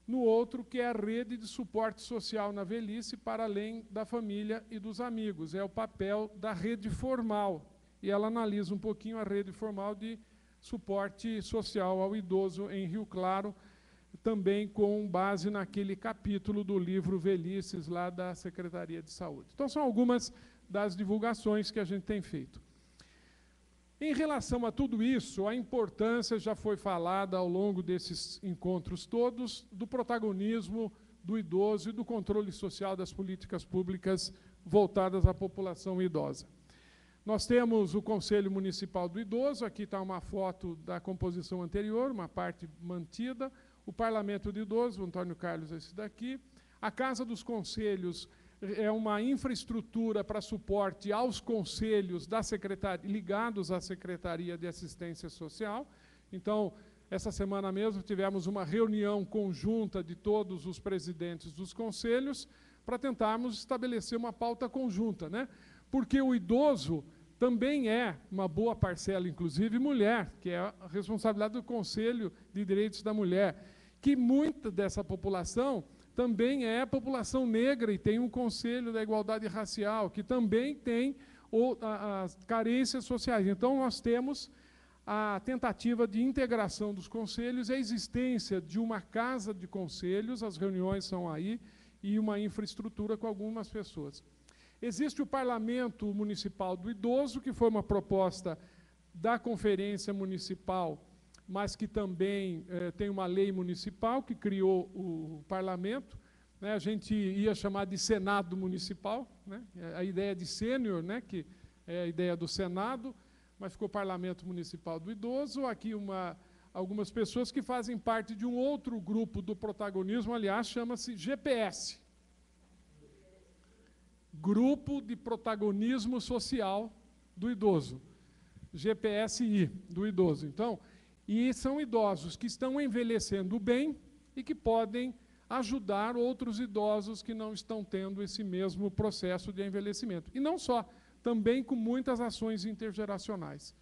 no outro, que é a rede de suporte social na velhice para além da família e dos amigos. É o papel da rede formal, e ela analisa um pouquinho a rede formal de suporte social ao idoso em Rio Claro, também com base naquele capítulo do livro Velhices, lá da Secretaria de Saúde. Então, são algumas das divulgações que a gente tem feito. Em relação a tudo isso, a importância já foi falada ao longo desses encontros todos, do protagonismo do idoso e do controle social das políticas públicas voltadas à população idosa. Nós temos o Conselho Municipal do Idoso, aqui está uma foto da composição anterior, uma parte mantida, o Parlamento do Idoso, o Antônio Carlos, esse daqui, a Casa dos Conselhos é uma infraestrutura para suporte aos conselhos da secretaria, ligados à Secretaria de Assistência Social. Então, essa semana mesmo tivemos uma reunião conjunta de todos os presidentes dos conselhos para tentarmos estabelecer uma pauta conjunta, né? Porque o idoso também é uma boa parcela, inclusive mulher, que é a responsabilidade do Conselho de Direitos da Mulher, que muita dessa população também é a população negra e tem um Conselho da Igualdade Racial, que também tem as carências sociais. Então, nós temos a tentativa de integração dos conselhos, a existência de uma casa de conselhos, as reuniões são aí, e uma infraestrutura com algumas pessoas. Existe o Parlamento Municipal do Idoso, que foi uma proposta da Conferência Municipal, mas que também tem uma lei municipal que criou o parlamento, né? A gente ia chamar de Senado Municipal, né? A ideia de sênior, né? Que é a ideia do Senado, mas ficou Parlamento Municipal do Idoso. Aqui algumas pessoas que fazem parte de um outro grupo do protagonismo, aliás, chama-se GPS. Grupo de Protagonismo Social do Idoso, GPSI, do idoso. Então, e são idosos que estão envelhecendo bem e que podem ajudar outros idosos que não estão tendo esse mesmo processo de envelhecimento. E não só, também com muitas ações intergeracionais.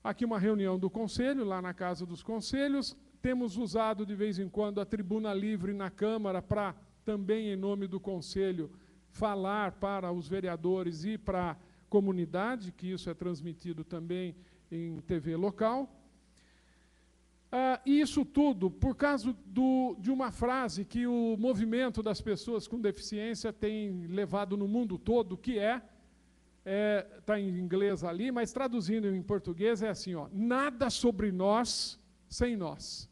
Aqui uma reunião do Conselho, lá na Casa dos Conselhos. Temos usado, de vez em quando, a tribuna livre na Câmara para, também em nome do Conselho, falar para os vereadores e para a comunidade, que isso é transmitido também em TV local. Isso tudo por causa de uma frase que o movimento das pessoas com deficiência tem levado no mundo todo, que está em inglês ali, mas traduzindo em português é assim, ó, nada sobre nós sem nós.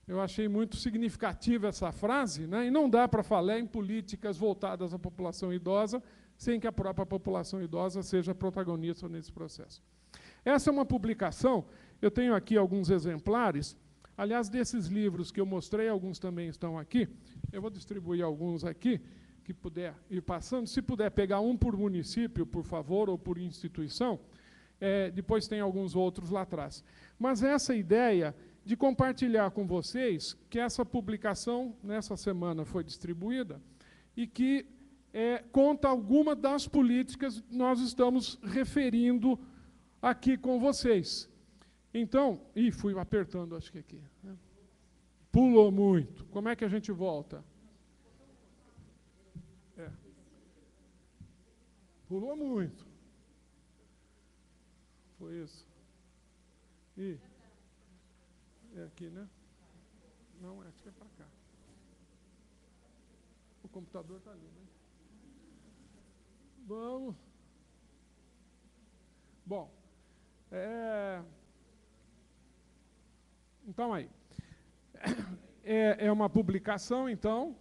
Eu achei muito significativa essa frase, né? E não dá para falar em políticas voltadas à população idosa sem que a própria população idosa seja protagonista nesse processo. Essa é uma publicação, eu tenho aqui alguns exemplares, aliás, desses livros que eu mostrei, alguns também estão aqui, eu vou distribuir alguns aqui, que puder ir passando, se puder pegar um por município, por favor, ou por instituição, depois tem alguns outros lá atrás. Mas essa ideia de compartilhar com vocês que essa publicação, nessa semana, foi distribuída e que conta alguma das políticas que nós estamos referindo aqui com vocês. Então, fui apertando, acho que aqui. Né? Pulou muito. Como é que a gente volta? Pulou muito. Foi isso. É aqui, né? Não, acho que é para cá. O computador está ali, né? Vamos. Bom, então aí. É uma publicação, então,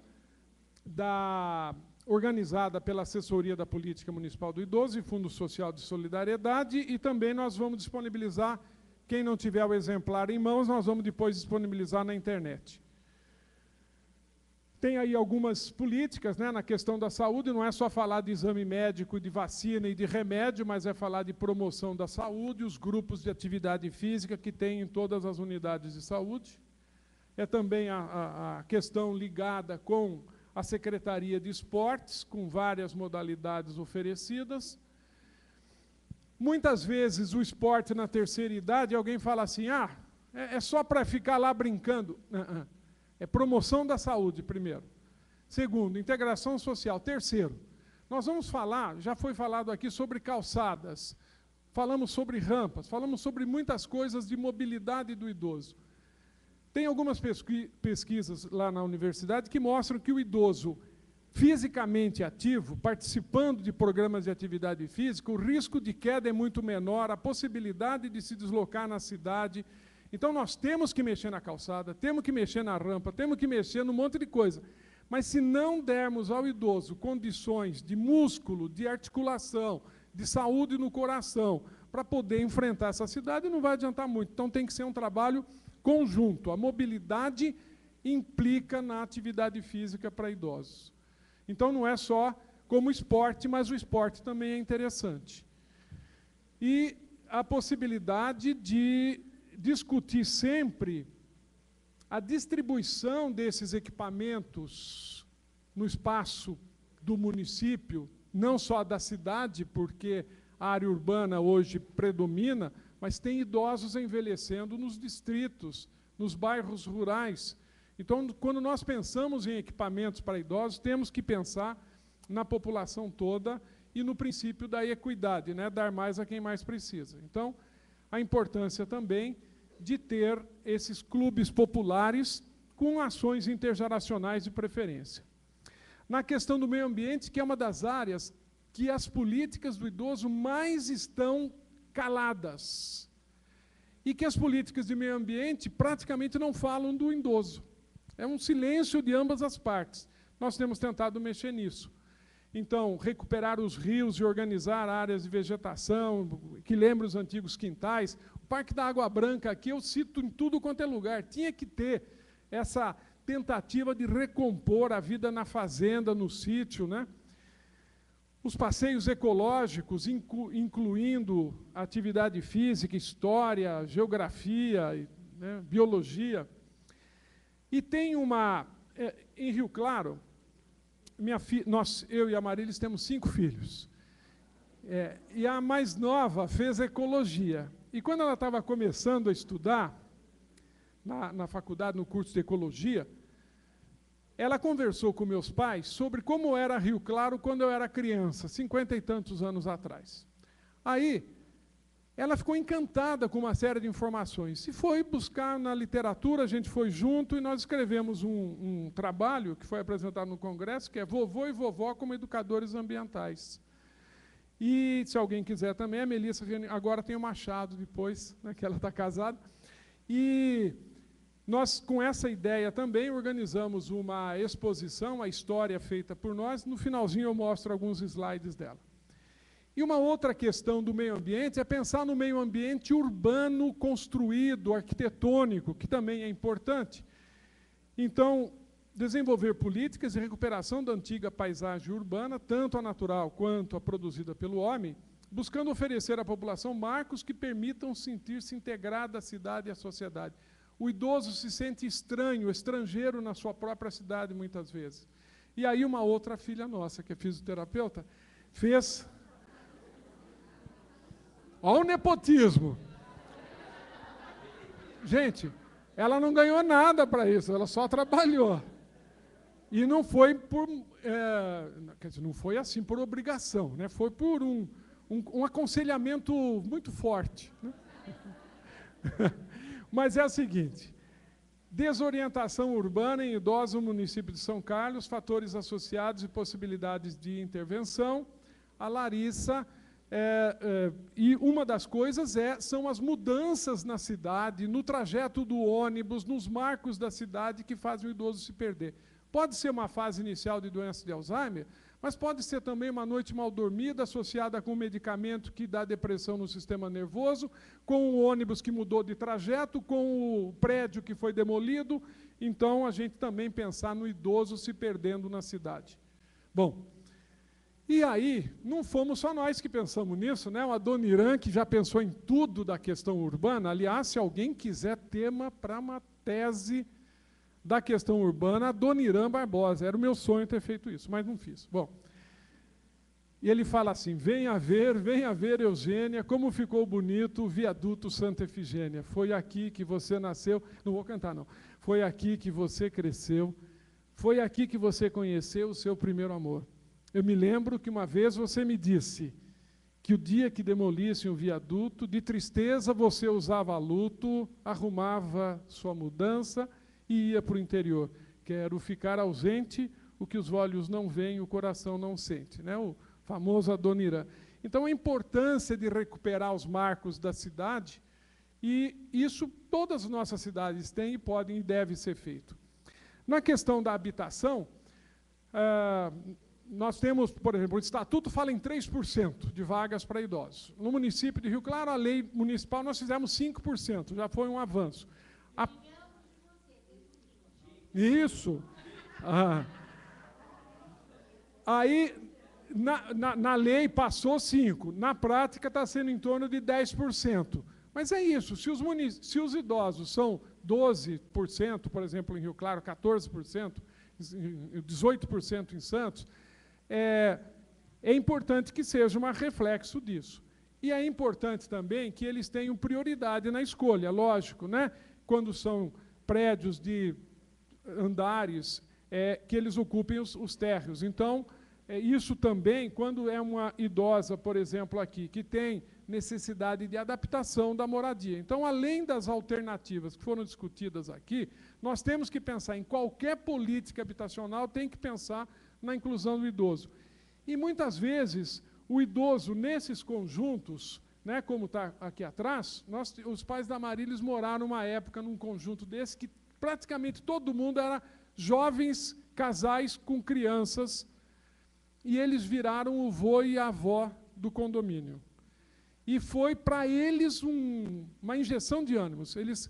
organizada pela Assessoria da Política Municipal do Idoso e Fundo Social de Solidariedade, e também nós vamos disponibilizar, quem não tiver o exemplar em mãos, nós vamos depois disponibilizar na internet. Tem aí algumas políticas, né, na questão da saúde, não é só falar de exame médico, de vacina e de remédio, mas é falar de promoção da saúde, os grupos de atividade física que tem em todas as unidades de saúde. É também a questão ligada com a Secretaria de Esportes, com várias modalidades oferecidas. Muitas vezes o esporte na terceira idade, alguém fala assim, é só para ficar lá brincando. É promoção da saúde, primeiro. Segundo, integração social. Terceiro, nós vamos falar, já foi falado aqui sobre calçadas, falamos sobre rampas, falamos sobre muitas coisas de mobilidade do idoso. Tem algumas pesquisas lá na universidade que mostram que o idoso fisicamente ativo, participando de programas de atividade física, o risco de queda é muito menor, a possibilidade de se deslocar na cidade. Então, nós temos que mexer na calçada, temos que mexer na rampa, temos que mexer num monte de coisa. Mas, se não dermos ao idoso condições de músculo, de articulação, de saúde no coração, para poder enfrentar essa cidade, não vai adiantar muito. Então, tem que ser um trabalho conjunto. A mobilidade implica na atividade física para idosos. Então, não é só como esporte, mas o esporte também é interessante. E a possibilidade de discutir sempre a distribuição desses equipamentos no espaço do município, não só da cidade, porque a área urbana hoje predomina, mas tem idosos envelhecendo nos distritos, nos bairros rurais. Então, quando nós pensamos em equipamentos para idosos, temos que pensar na população toda e no princípio da equidade, né? Dar mais a quem mais precisa. Então, a importância também de ter esses clubes populares com ações intergeracionais de preferência. Na questão do meio ambiente, que é uma das áreas que as políticas do idoso mais estão caladas, e que as políticas de meio ambiente praticamente não falam do idoso. É um silêncio de ambas as partes. Nós temos tentado mexer nisso. Então, recuperar os rios e organizar áreas de vegetação, que lembrem os antigos quintais. O Parque da Água Branca aqui, eu cito em tudo quanto é lugar. Tinha que ter essa tentativa de recompor a vida na fazenda, no sítio, né? Os passeios ecológicos, incluindo atividade física, história, geografia, né, biologia. E tem em Rio Claro, eu e a Marilis temos 5 filhos. E a mais nova fez ecologia. E quando ela estava começando a estudar, na faculdade, no curso de ecologia, ela conversou com meus pais sobre como era Rio Claro quando eu era criança, 50 e tantos anos atrás. Aí, ela ficou encantada com uma série de informações. E foi buscar na literatura, a gente foi junto e nós escrevemos um trabalho que foi apresentado no Congresso, que é Vovô e Vovó como Educadores Ambientais. E, se alguém quiser também, a Melissa, agora tem o Machado, depois, né, que ela está casada. E nós, com essa ideia também, organizamos uma exposição, a história feita por nós. No finalzinho eu mostro alguns slides dela. E uma outra questão do meio ambiente é pensar no meio ambiente urbano construído, arquitetônico, que também é importante. Então, desenvolver políticas de recuperação da antiga paisagem urbana, tanto a natural quanto a produzida pelo homem, buscando oferecer à população marcos que permitam sentir-se integrada à cidade e à sociedade. O idoso se sente estranho, estrangeiro na sua própria cidade, muitas vezes. E aí uma outra filha nossa, que é fisioterapeuta, fez... Olha o nepotismo. Gente, ela não ganhou nada para isso, ela só trabalhou. E não foi por... quer dizer, não foi assim por obrigação, né? Foi por um aconselhamento muito forte, né? Mas é o seguinte, desorientação urbana em idosos no município de São Carlos, fatores associados e possibilidades de intervenção. A Larissa, e uma das coisas são as mudanças na cidade, no trajeto do ônibus, nos marcos da cidade que fazem o idoso se perder. Pode ser uma fase inicial de doença de Alzheimer, mas pode ser também uma noite mal dormida, associada com um medicamento que dá depressão no sistema nervoso, com o ônibus que mudou de trajeto, com o prédio que foi demolido. Então, a gente também pensar no idoso se perdendo na cidade. Bom, e aí, não fomos só nós que pensamos nisso, né? A dona Irã, que já pensou em tudo da questão urbana. Aliás, se alguém quiser tema para uma tese da questão urbana, a dona Irã Barbosa. Era o meu sonho ter feito isso, mas não fiz. Bom, e ele fala assim, venha ver, Eugênia, como ficou bonito o viaduto Santa Efigênia. Foi aqui que você nasceu, não vou cantar não, foi aqui que você cresceu, foi aqui que você conheceu o seu primeiro amor. Eu me lembro que uma vez você me disse que o dia que demolissem o viaduto, de tristeza você usava luto, arrumava sua mudança e ia para o interior. Quero ficar ausente, o que os olhos não veem, o coração não sente, né? O famoso Adoniran. Então, a importância de recuperar os marcos da cidade, e isso todas as nossas cidades têm e podem e deve ser feito. Na questão da habitação, nós temos, por exemplo, o Estatuto fala em 3% de vagas para idosos. No município de Rio Claro, a lei municipal, nós fizemos 5%, já foi um avanço. Isso. Aí, na lei passou 5%, na prática está sendo em torno de 10%. Mas é isso, se os idosos são 12%, por exemplo, em Rio Claro, 14%, 18% em Santos, é importante que seja um reflexo disso. E é importante também que eles tenham prioridade na escolha, lógico, né? Quando são prédios de andares, que eles ocupem os térreos. Então, isso também, quando é uma idosa, por exemplo, aqui, que tem necessidade de adaptação da moradia. Então, além das alternativas que foram discutidas aqui, nós temos que pensar em qualquer política habitacional, tem que pensar na inclusão do idoso. E, muitas vezes, o idoso, nesses conjuntos, né, como está aqui atrás, os pais da Marília moraram uma época num conjunto desse que praticamente todo mundo era jovens casais com crianças, e eles viraram o vô e a avó do condomínio. E foi para eles uma injeção de ânimos. Eles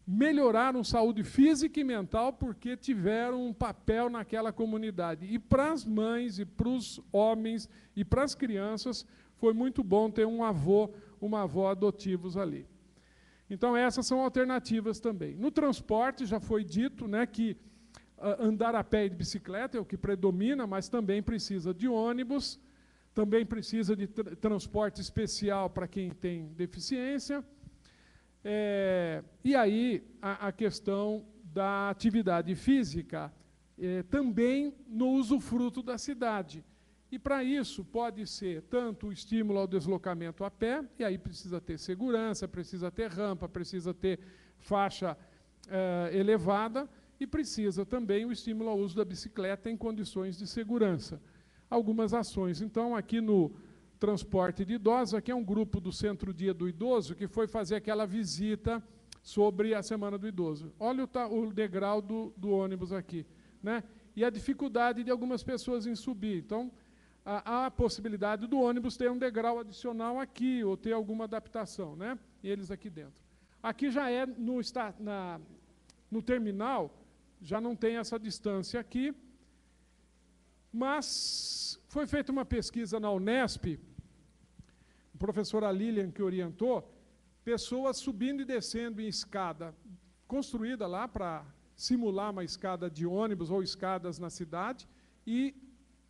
melhoraram saúde física e mental porque tiveram um papel naquela comunidade. E para as mães, e para os homens, e para as crianças, foi muito bom ter um avô, uma avó adotivos ali. Então, essas são alternativas também. No transporte, já foi dito, né, que andar a pé e de bicicleta é o que predomina, mas também precisa de ônibus, também precisa de transporte especial para quem tem deficiência. E aí, a questão da atividade física, também no usufruto da cidade. E, para isso, pode ser tanto o estímulo ao deslocamento a pé, e aí precisa ter segurança, precisa ter rampa, precisa ter faixa elevada, e precisa também o estímulo ao uso da bicicleta em condições de segurança. Algumas ações. Então, aqui no transporte de idosos, aqui é um grupo do Centro Dia do Idoso, que foi fazer aquela visita sobre a Semana do Idoso. Olha o degrau do ônibus aqui, né? E a dificuldade de algumas pessoas em subir. Então, há a possibilidade do ônibus ter um degrau adicional aqui, ou ter alguma adaptação, né? E eles aqui dentro. Aqui já é no terminal, já não tem essa distância aqui, mas foi feita uma pesquisa na Unesp, a professora Lilian que orientou, pessoas subindo e descendo em escada, construída lá para simular uma escada de ônibus ou escadas na cidade, e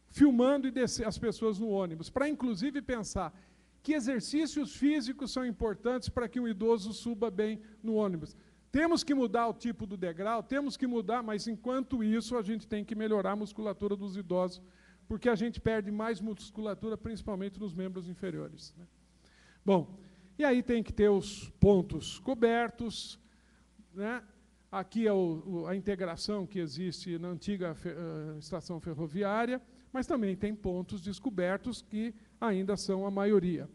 filmando e descer as pessoas no ônibus, para inclusive pensar que exercícios físicos são importantes para que um idoso suba bem no ônibus. Temos que mudar o tipo do degrau, temos que mudar, mas enquanto isso a gente tem que melhorar a musculatura dos idosos, porque a gente perde mais musculatura, principalmente nos membros inferiores, né? Bom, e aí tem que ter os pontos cobertos, né? Aqui é a integração que existe na antiga estação ferroviária, mas também tem pontos descobertos que ainda são a maioria.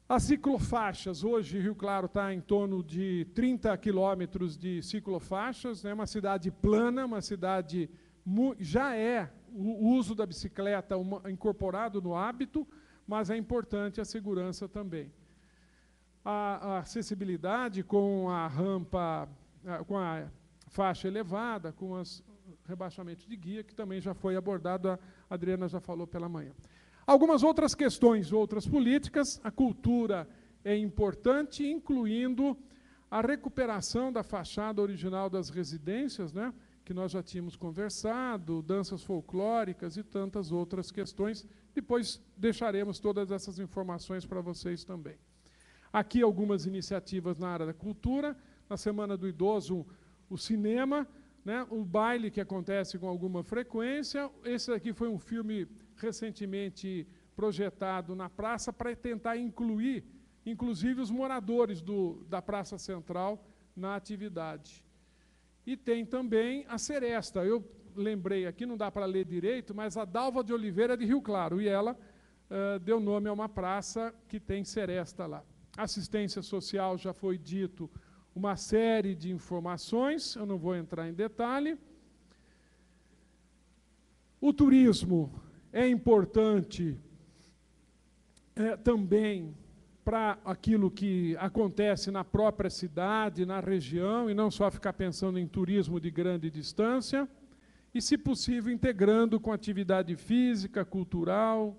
As ciclofaixas, hoje Rio Claro está em torno de 30 quilômetros de ciclofaixas, é uma cidade plana, uma cidade, já é o uso da bicicleta incorporado no hábito, mas é importante a segurança também. A acessibilidade com a rampa, com a faixa elevada, com os rebaixamentos de guia, que também já foi abordado, a Adriana já falou pela manhã. Algumas outras questões, outras políticas, a cultura é importante, incluindo a recuperação da fachada original das residências, né, que nós já tínhamos conversado, danças folclóricas e tantas outras questões. Depois deixaremos todas essas informações para vocês também. Aqui algumas iniciativas na área da cultura, na Semana do Idoso, o cinema, né, o baile que acontece com alguma frequência. Esse aqui foi um filme recentemente projetado na praça para tentar incluir, inclusive, os moradores da Praça Central na atividade. E tem também a seresta. Eu lembrei aqui, não dá para ler direito, mas a Dalva de Oliveira de Rio Claro, e ela deu nome a uma praça que tem seresta lá. Assistência social, já foi dito, uma série de informações, eu não vou entrar em detalhe. O turismo é importante também para aquilo que acontece na própria cidade, na região, e não só ficar pensando em turismo de grande distância, e, se possível, integrando com atividade física, cultural.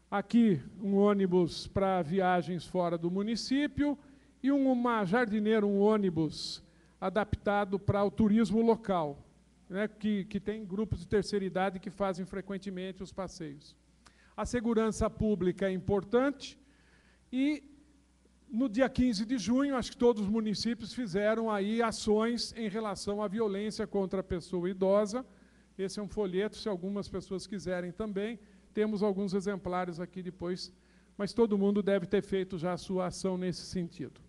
Aqui, um ônibus para viagens fora do município e uma jardineira, um ônibus adaptado para o turismo local, né, que tem grupos de terceira idade que fazem frequentemente os passeios. A segurança pública é importante e, no dia 15 de junho, acho que todos os municípios fizeram aí ações em relação à violência contra a pessoa idosa. Esse é um folheto, se algumas pessoas quiserem também. Temos alguns exemplares aqui depois, mas todo mundo deve ter feito já a sua ação nesse sentido.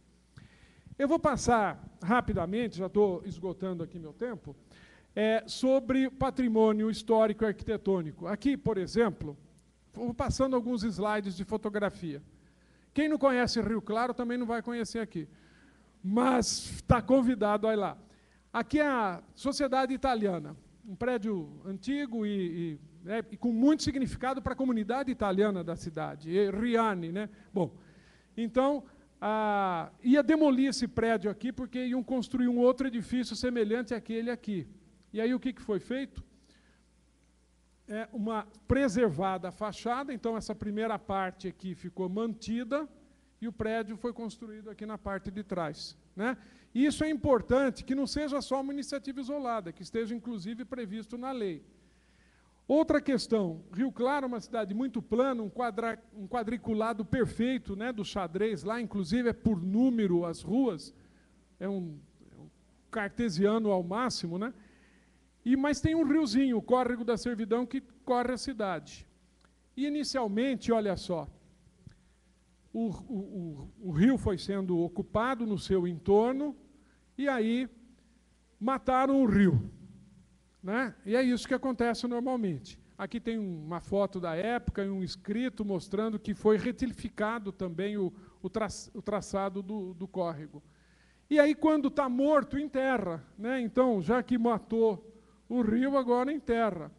Eu vou passar rapidamente, já estou esgotando aqui meu tempo, sobre patrimônio histórico e arquitetônico. Aqui, por exemplo, vou passando alguns slides de fotografia. Quem não conhece Rio Claro também não vai conhecer aqui, mas está convidado a ir lá. Aqui é a Sociedade Italiana, um prédio antigo e com muito significado para a comunidade italiana da cidade, Riani, né? Bom, então, ia demolir esse prédio aqui porque iam construir um outro edifício semelhante àquele aqui. E aí o que foi feito? Uma preservada a fachada, então essa primeira parte aqui ficou mantida e o prédio foi construído aqui na parte de trás, né? E isso é importante, que não seja só uma iniciativa isolada, que esteja inclusive previsto na lei. Outra questão, Rio Claro é uma cidade muito plana, um quadriculado perfeito, né, do xadrez, lá inclusive é por número as ruas, é um cartesiano ao máximo, né? Mas tem um riozinho, o Córrego da Servidão, que corre a cidade. E, inicialmente, olha só, o rio foi sendo ocupado no seu entorno, e aí mataram o rio, né? E é isso que acontece normalmente. Aqui tem uma foto da época e um escrito mostrando que foi retificado também o traçado do córrego. E aí, quando está morto, enterra, né? Então, já que matou o rio, agora enterra.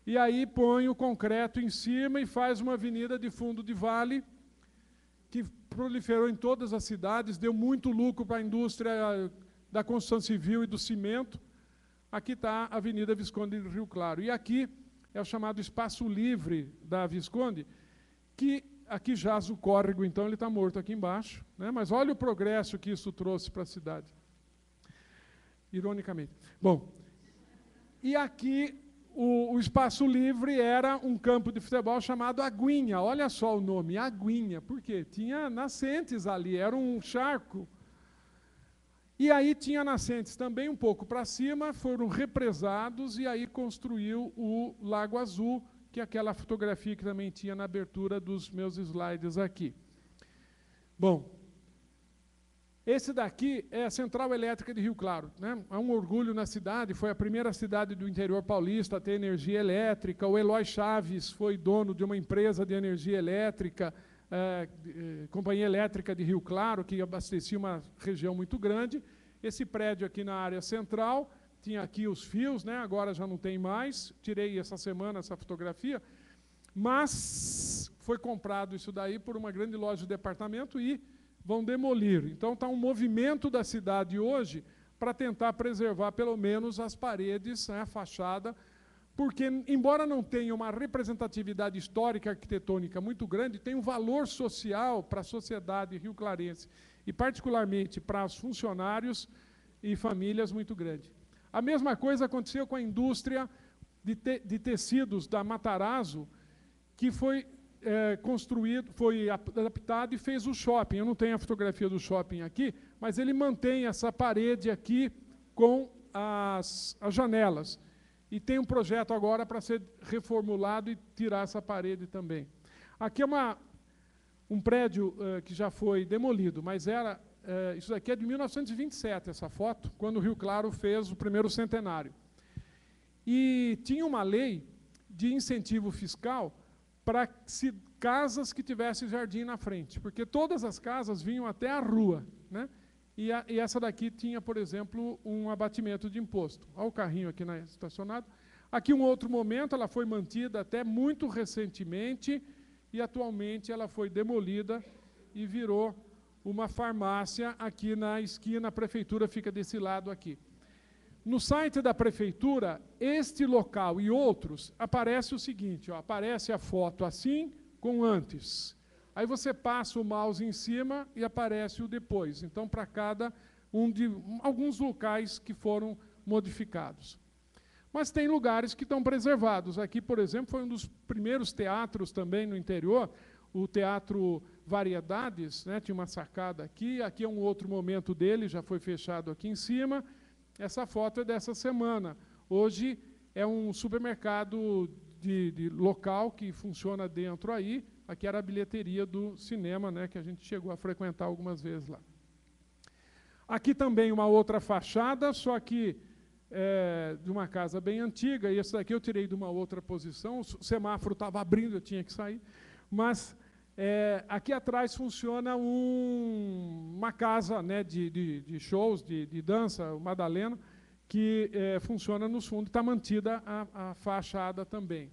E aí põe o concreto em cima e faz uma avenida de fundo de vale que proliferou em todas as cidades, deu muito lucro para a indústria da construção civil e do cimento. Aqui está a Avenida Visconde de Rio Claro. E aqui é o chamado Espaço Livre da Visconde, que aqui jaz o córrego, então ele está morto aqui embaixo, né? Mas olha o progresso que isso trouxe para a cidade. Ironicamente. Bom, e aqui o Espaço Livre era um campo de futebol chamado Aguinha. Olha só o nome, Aguinha. Por quê? Tinha nascentes ali, era um charco. E aí tinha nascentes também um pouco para cima, foram represados e aí construiu o Lago Azul, que é aquela fotografia que também tinha na abertura dos meus slides aqui. Bom, esse daqui é a Central Elétrica de Rio Claro, né? É um orgulho na cidade, foi a primeira cidade do interior paulista a ter energia elétrica. O Eloy Chaves foi dono de uma empresa de energia elétrica, Companhia Elétrica de Rio Claro, que abastecia uma região muito grande. Esse prédio aqui na área central, tinha aqui os fios, né? Agora já não tem mais, tirei essa semana essa fotografia, mas foi comprado isso daí por uma grande loja de departamento e vão demolir. Então está um movimento da cidade hoje para tentar preservar pelo menos as paredes, né, a fachada, porque, embora não tenha uma representatividade histórica e arquitetônica muito grande, tem um valor social para a sociedade rioclarense e, particularmente, para os funcionários e famílias muito grande. A mesma coisa aconteceu com a indústria de tecidos da Matarazzo, que foi construído, foi adaptado e fez o shopping. Eu não tenho a fotografia do shopping aqui, mas ele mantém essa parede aqui com as janelas. e tem um projeto agora para ser reformulado e tirar essa parede também. Aqui é um prédio que já foi demolido, mas isso daqui é de 1927, essa foto, quando o Rio Claro fez o primeiro centenário. E tinha uma lei de incentivo fiscal para casas que tivessem jardim na frente, porque todas as casas vinham até a rua, né? E essa daqui tinha, por exemplo, um abatimento de imposto. Olha o carrinho aqui estacionado. Aqui um outro momento, ela foi mantida até muito recentemente, e atualmente ela foi demolida e virou uma farmácia aqui na esquina. A prefeitura fica desse lado aqui. No site da prefeitura, este local e outros, aparece o seguinte, ó, aparece a foto assim, com antes. Aí você passa o mouse em cima e aparece o depois. Então, para cada alguns locais que foram modificados. Mas tem lugares que estão preservados. Aqui, por exemplo, foi um dos primeiros teatros também no interior, o Teatro Variedades, né, tinha uma sacada aqui. Aqui é um outro momento dele, já foi fechado aqui em cima. Essa foto é dessa semana. Hoje é um supermercado de local que funciona dentro aí. Aqui era a bilheteria do cinema, né, que a gente chegou a frequentar algumas vezes lá. Aqui também uma outra fachada, só que de uma casa bem antiga, e esse daqui eu tirei de uma outra posição, o semáforo estava abrindo, eu tinha que sair, mas aqui atrás funciona uma casa, né, de shows, de dança, o Madalena, que funciona nos fundos, está mantida a fachada também.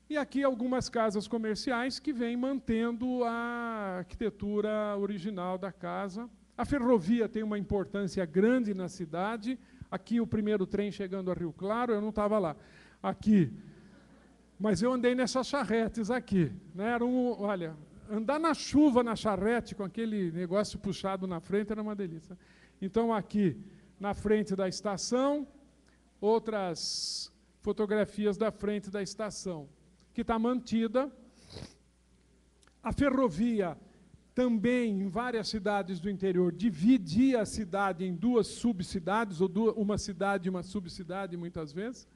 E aqui algumas casas comerciais que vêm mantendo a arquitetura original da casa. A ferrovia tem uma importância grande na cidade. Aqui o primeiro trem chegando a Rio Claro, eu não estava lá. Aqui. Mas eu andei nessas charretes aqui. Né? Olha, andar na chuva na charrete com aquele negócio puxado na frente era uma delícia. Então, aqui, na frente da estação, outras fotografias da frente da estação, que está mantida. A ferrovia também, em várias cidades do interior, dividia a cidade em duas subcidades, ou uma cidade e uma subcidade, muitas vezes.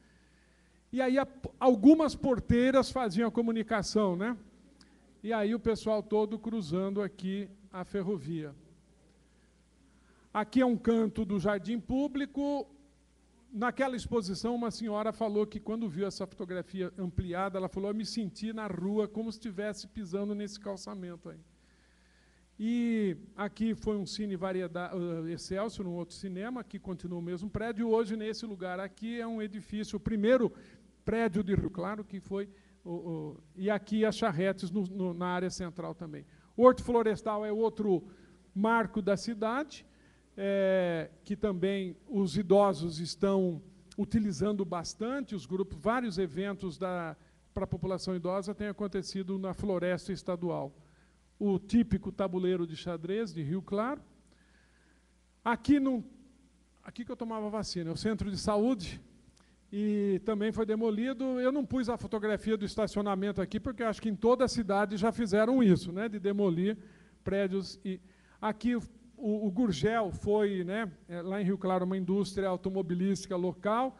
E aí algumas porteiras faziam a comunicação, né? E aí o pessoal todo cruzando aqui a ferrovia. Aqui é um canto do jardim público. Naquela exposição, uma senhora falou que, quando viu essa fotografia ampliada, ela falou: eu me senti na rua como se estivesse pisando nesse calçamento aí. E aqui foi um Cine Variedade, Excelsior, num outro cinema, que continua o mesmo prédio. Hoje, nesse lugar aqui, é um edifício, o primeiro prédio de Rio Claro, que foi... e aqui as charretes na área central também. O Horto Florestal é outro marco da cidade, que também os idosos estão utilizando bastante, os grupos, vários eventos para a população idosa têm acontecido na Floresta Estadual. O típico tabuleiro de xadrez de Rio Claro. Aqui que eu tomava vacina, é o centro de saúde, e também foi demolido. Eu não pus a fotografia do estacionamento aqui, porque acho que em toda a cidade já fizeram isso, né, de demolir prédios. E aqui o Gurgel foi, né, lá em Rio Claro, uma indústria automobilística local.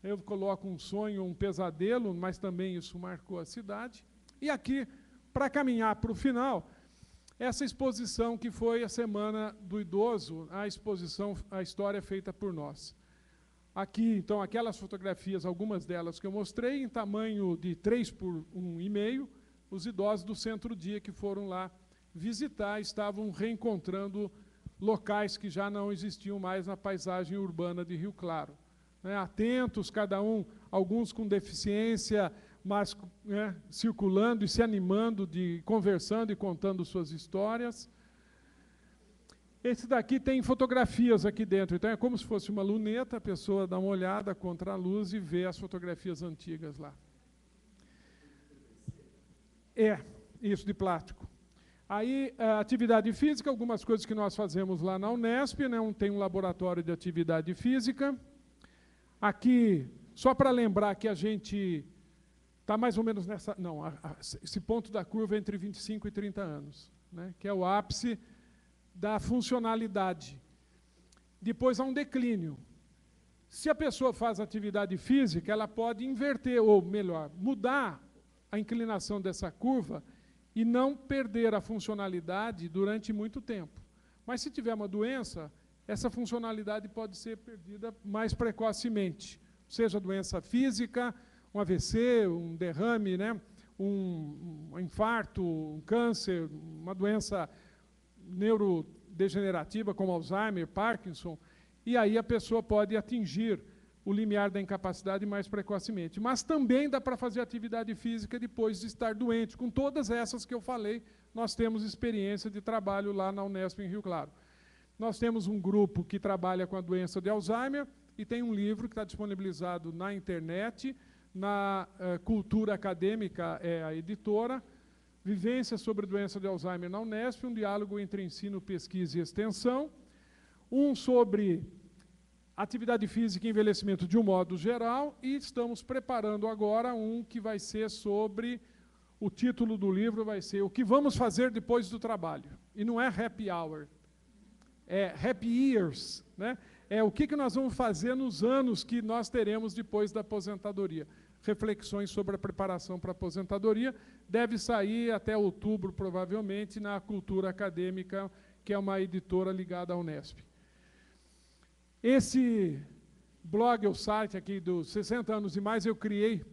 Eu coloco um sonho, um pesadelo, mas também isso marcou a cidade. E aqui, para caminhar para o final, essa exposição que foi a Semana do Idoso, a exposição A História Feita por Nós. Aqui, então, aquelas fotografias, algumas delas que eu mostrei, em tamanho de 3 por 1,5, os idosos do Centro-Dia que foram lá visitar, estavam reencontrando locais que já não existiam mais na paisagem urbana de Rio Claro. Né, atentos, cada um, alguns com deficiência, mas, né, circulando e se animando, conversando e contando suas histórias. Esse daqui tem fotografias aqui dentro, então é como se fosse uma luneta, a pessoa dá uma olhada contra a luz e vê as fotografias antigas lá. Isso, de plástico. Aí, a atividade física, algumas coisas que nós fazemos lá na Unesp, né, tem um laboratório de atividade física. Aqui, só para lembrar que a gente está mais ou menos nessa... Não, esse ponto da curva é entre 25 e 30 anos, né, que é o ápice da funcionalidade. Depois há um declínio. Se a pessoa faz atividade física, ela pode inverter, ou melhor, mudar a inclinação dessa curva e não perder a funcionalidade durante muito tempo. Mas se tiver uma doença, essa funcionalidade pode ser perdida mais precocemente, seja doença física, um AVC, um derrame, né? Um infarto, um câncer, uma doença neurodegenerativa como Alzheimer, Parkinson, e aí a pessoa pode atingir o limiar da incapacidade mais precocemente. Mas também dá para fazer atividade física depois de estar doente. Com todas essas que eu falei, nós temos experiência de trabalho lá na Unesp em Rio Claro. Nós temos um grupo que trabalha com a doença de Alzheimer e tem um livro que está disponibilizado na internet, na Cultura Acadêmica, é a editora, Vivências sobre doença de Alzheimer na Unesp, um diálogo entre ensino, pesquisa e extensão, um sobre atividade física e envelhecimento de um modo geral, e estamos preparando agora um que vai ser sobre, o título do livro vai ser O que vamos fazer depois do trabalho. E não é happy hour, é happy years, né? É o que nós vamos fazer nos anos que nós teremos depois da aposentadoria. Reflexões sobre a preparação para a aposentadoria. Deve sair até outubro, provavelmente, na Cultura Acadêmica, que é uma editora ligada à Unesp. Esse blog, o site aqui dos 60 anos e mais, eu criei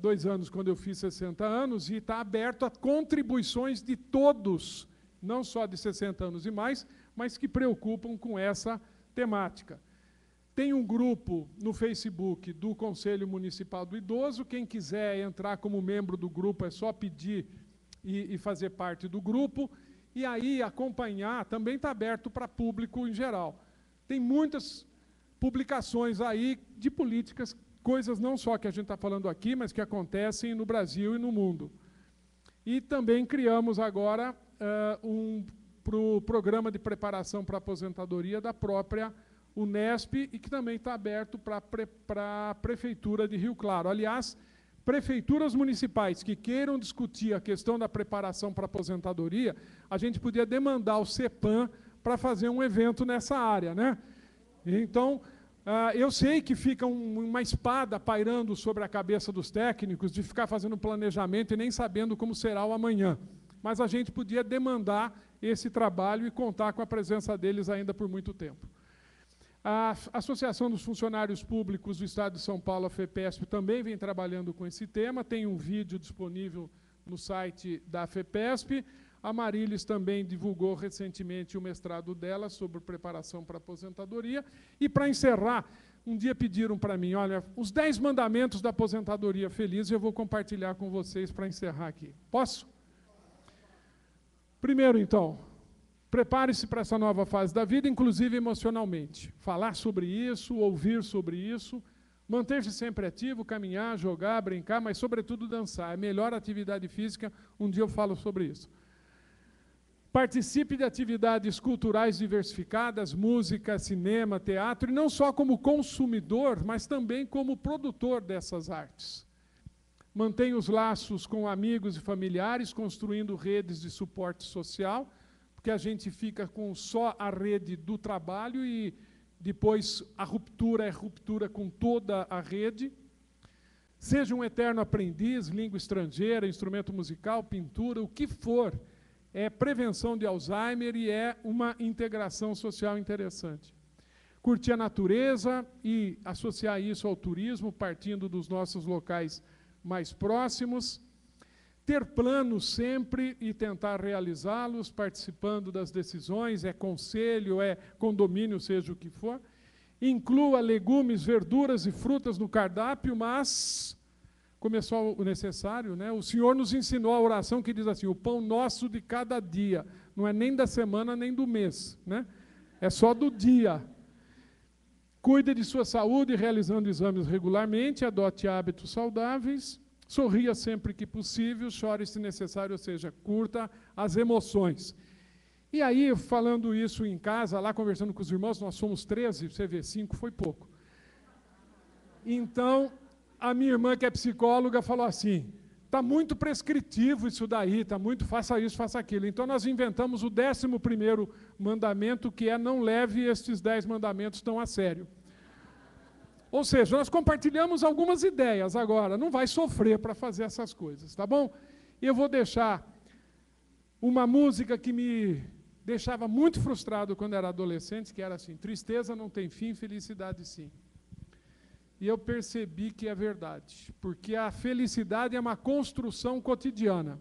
2 anos quando eu fiz 60 anos, e está aberto a contribuições de todos, não só de 60 anos e mais, mas que preocupam com essa temática. Tem um grupo no Facebook do Conselho Municipal do Idoso. Quem quiser entrar como membro do grupo é só pedir e fazer parte do grupo. E aí acompanhar, também está aberto para público em geral. Tem muitas publicações aí de políticas, coisas não só que a gente está falando aqui, mas que acontecem no Brasil e no mundo. E também criamos agora para o programa de preparação para a aposentadoria da própria Unesp, e que também está aberto para a Prefeitura de Rio Claro. Aliás, prefeituras municipais que queiram discutir a questão da preparação para a aposentadoria, a gente podia demandar o CEPAM para fazer um evento nessa área, né? Então, eu sei que fica uma espada pairando sobre a cabeça dos técnicos de ficar fazendo planejamento e nem sabendo como será o amanhã. Mas a gente podia demandar esse trabalho e contar com a presença deles ainda por muito tempo. A Associação dos Funcionários Públicos do Estado de São Paulo, a FEPESP, também vem trabalhando com esse tema. Tem um vídeo disponível no site da FEPESP. A Marilis também divulgou recentemente o mestrado dela sobre preparação para a aposentadoria. E, para encerrar, um dia pediram para mim, olha, os 10 mandamentos da aposentadoria feliz, eu vou compartilhar com vocês para encerrar aqui. Posso? Primeiro, então, prepare-se para essa nova fase da vida, inclusive emocionalmente. Falar sobre isso, ouvir sobre isso, manter-se sempre ativo, caminhar, jogar, brincar, mas, sobretudo, dançar. É a melhor atividade física, um dia eu falo sobre isso. Participe de atividades culturais diversificadas, música, cinema, teatro, e não só como consumidor, mas também como produtor dessas artes. Mantenha os laços com amigos e familiares, construindo redes de suporte social, porque a gente fica com só a rede do trabalho e depois a ruptura é ruptura com toda a rede. Seja um eterno aprendiz, língua estrangeira, instrumento musical, pintura, o que for. É prevenção de Alzheimer e é uma integração social interessante. Curtir a natureza e associar isso ao turismo, partindo dos nossos locais mais próximos. Ter planos sempre e tentar realizá-los, participando das decisões, é conselho, é condomínio, seja o que for. Inclua legumes, verduras e frutas no cardápio, mas... começou o necessário, né? O Senhor nos ensinou a oração que diz assim, o pão nosso de cada dia, não é nem da semana nem do mês, né? É só do dia. Cuide de sua saúde, realizando exames regularmente, adote hábitos saudáveis, sorria sempre que possível, chore se necessário, ou seja, curta as emoções. E aí, falando isso em casa, lá conversando com os irmãos, nós somos 13, você vê, 5 foi pouco. Então... a minha irmã, que é psicóloga, falou assim, está muito prescritivo isso daí, está muito, faça isso, faça aquilo. Então, nós inventamos o 11º mandamento, que é não leve estes 10 mandamentos tão a sério. Ou seja, nós compartilhamos algumas ideias agora, não vai sofrer para fazer essas coisas, tá bom? E eu vou deixar uma música que me deixava muito frustrado quando era adolescente, que era assim: tristeza não tem fim, felicidade sim. E eu percebi que é verdade, porque a felicidade é uma construção cotidiana.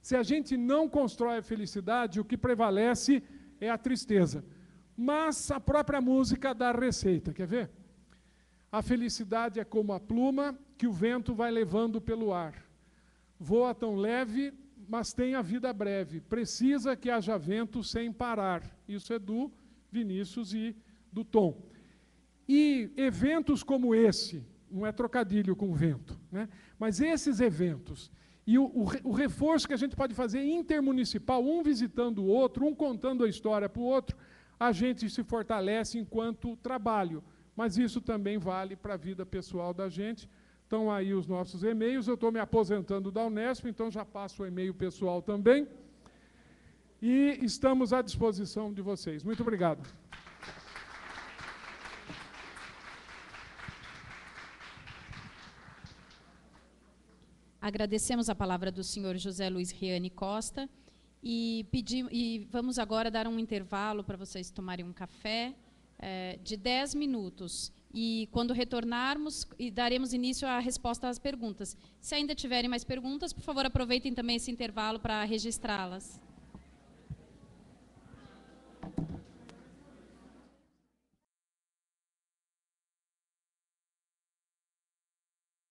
Se a gente não constrói a felicidade, o que prevalece é a tristeza. Mas a própria música dá a receita, quer ver? A felicidade é como a pluma que o vento vai levando pelo ar. Voa tão leve, mas tem a vida breve. Precisa que haja vento sem parar. Isso é do Vinícius e do Tom. E eventos como esse, não é trocadilho com vento, né? Mas esses eventos, e o reforço que a gente pode fazer intermunicipal, um visitando o outro, um contando a história para o outro, a gente se fortalece enquanto trabalho. Mas isso também vale para a vida pessoal da gente. Estão aí os nossos e-mails. Eu estou me aposentando da Unesp, então já passo o e-mail pessoal também. E estamos à disposição de vocês. Muito obrigado. Agradecemos a palavra do senhor José Luiz Riani Costa e vamos agora dar um intervalo para vocês tomarem um café de 10 minutos. E quando retornarmos, daremos início à resposta às perguntas. Se ainda tiverem mais perguntas, por favor, aproveitem também esse intervalo para registrá-las.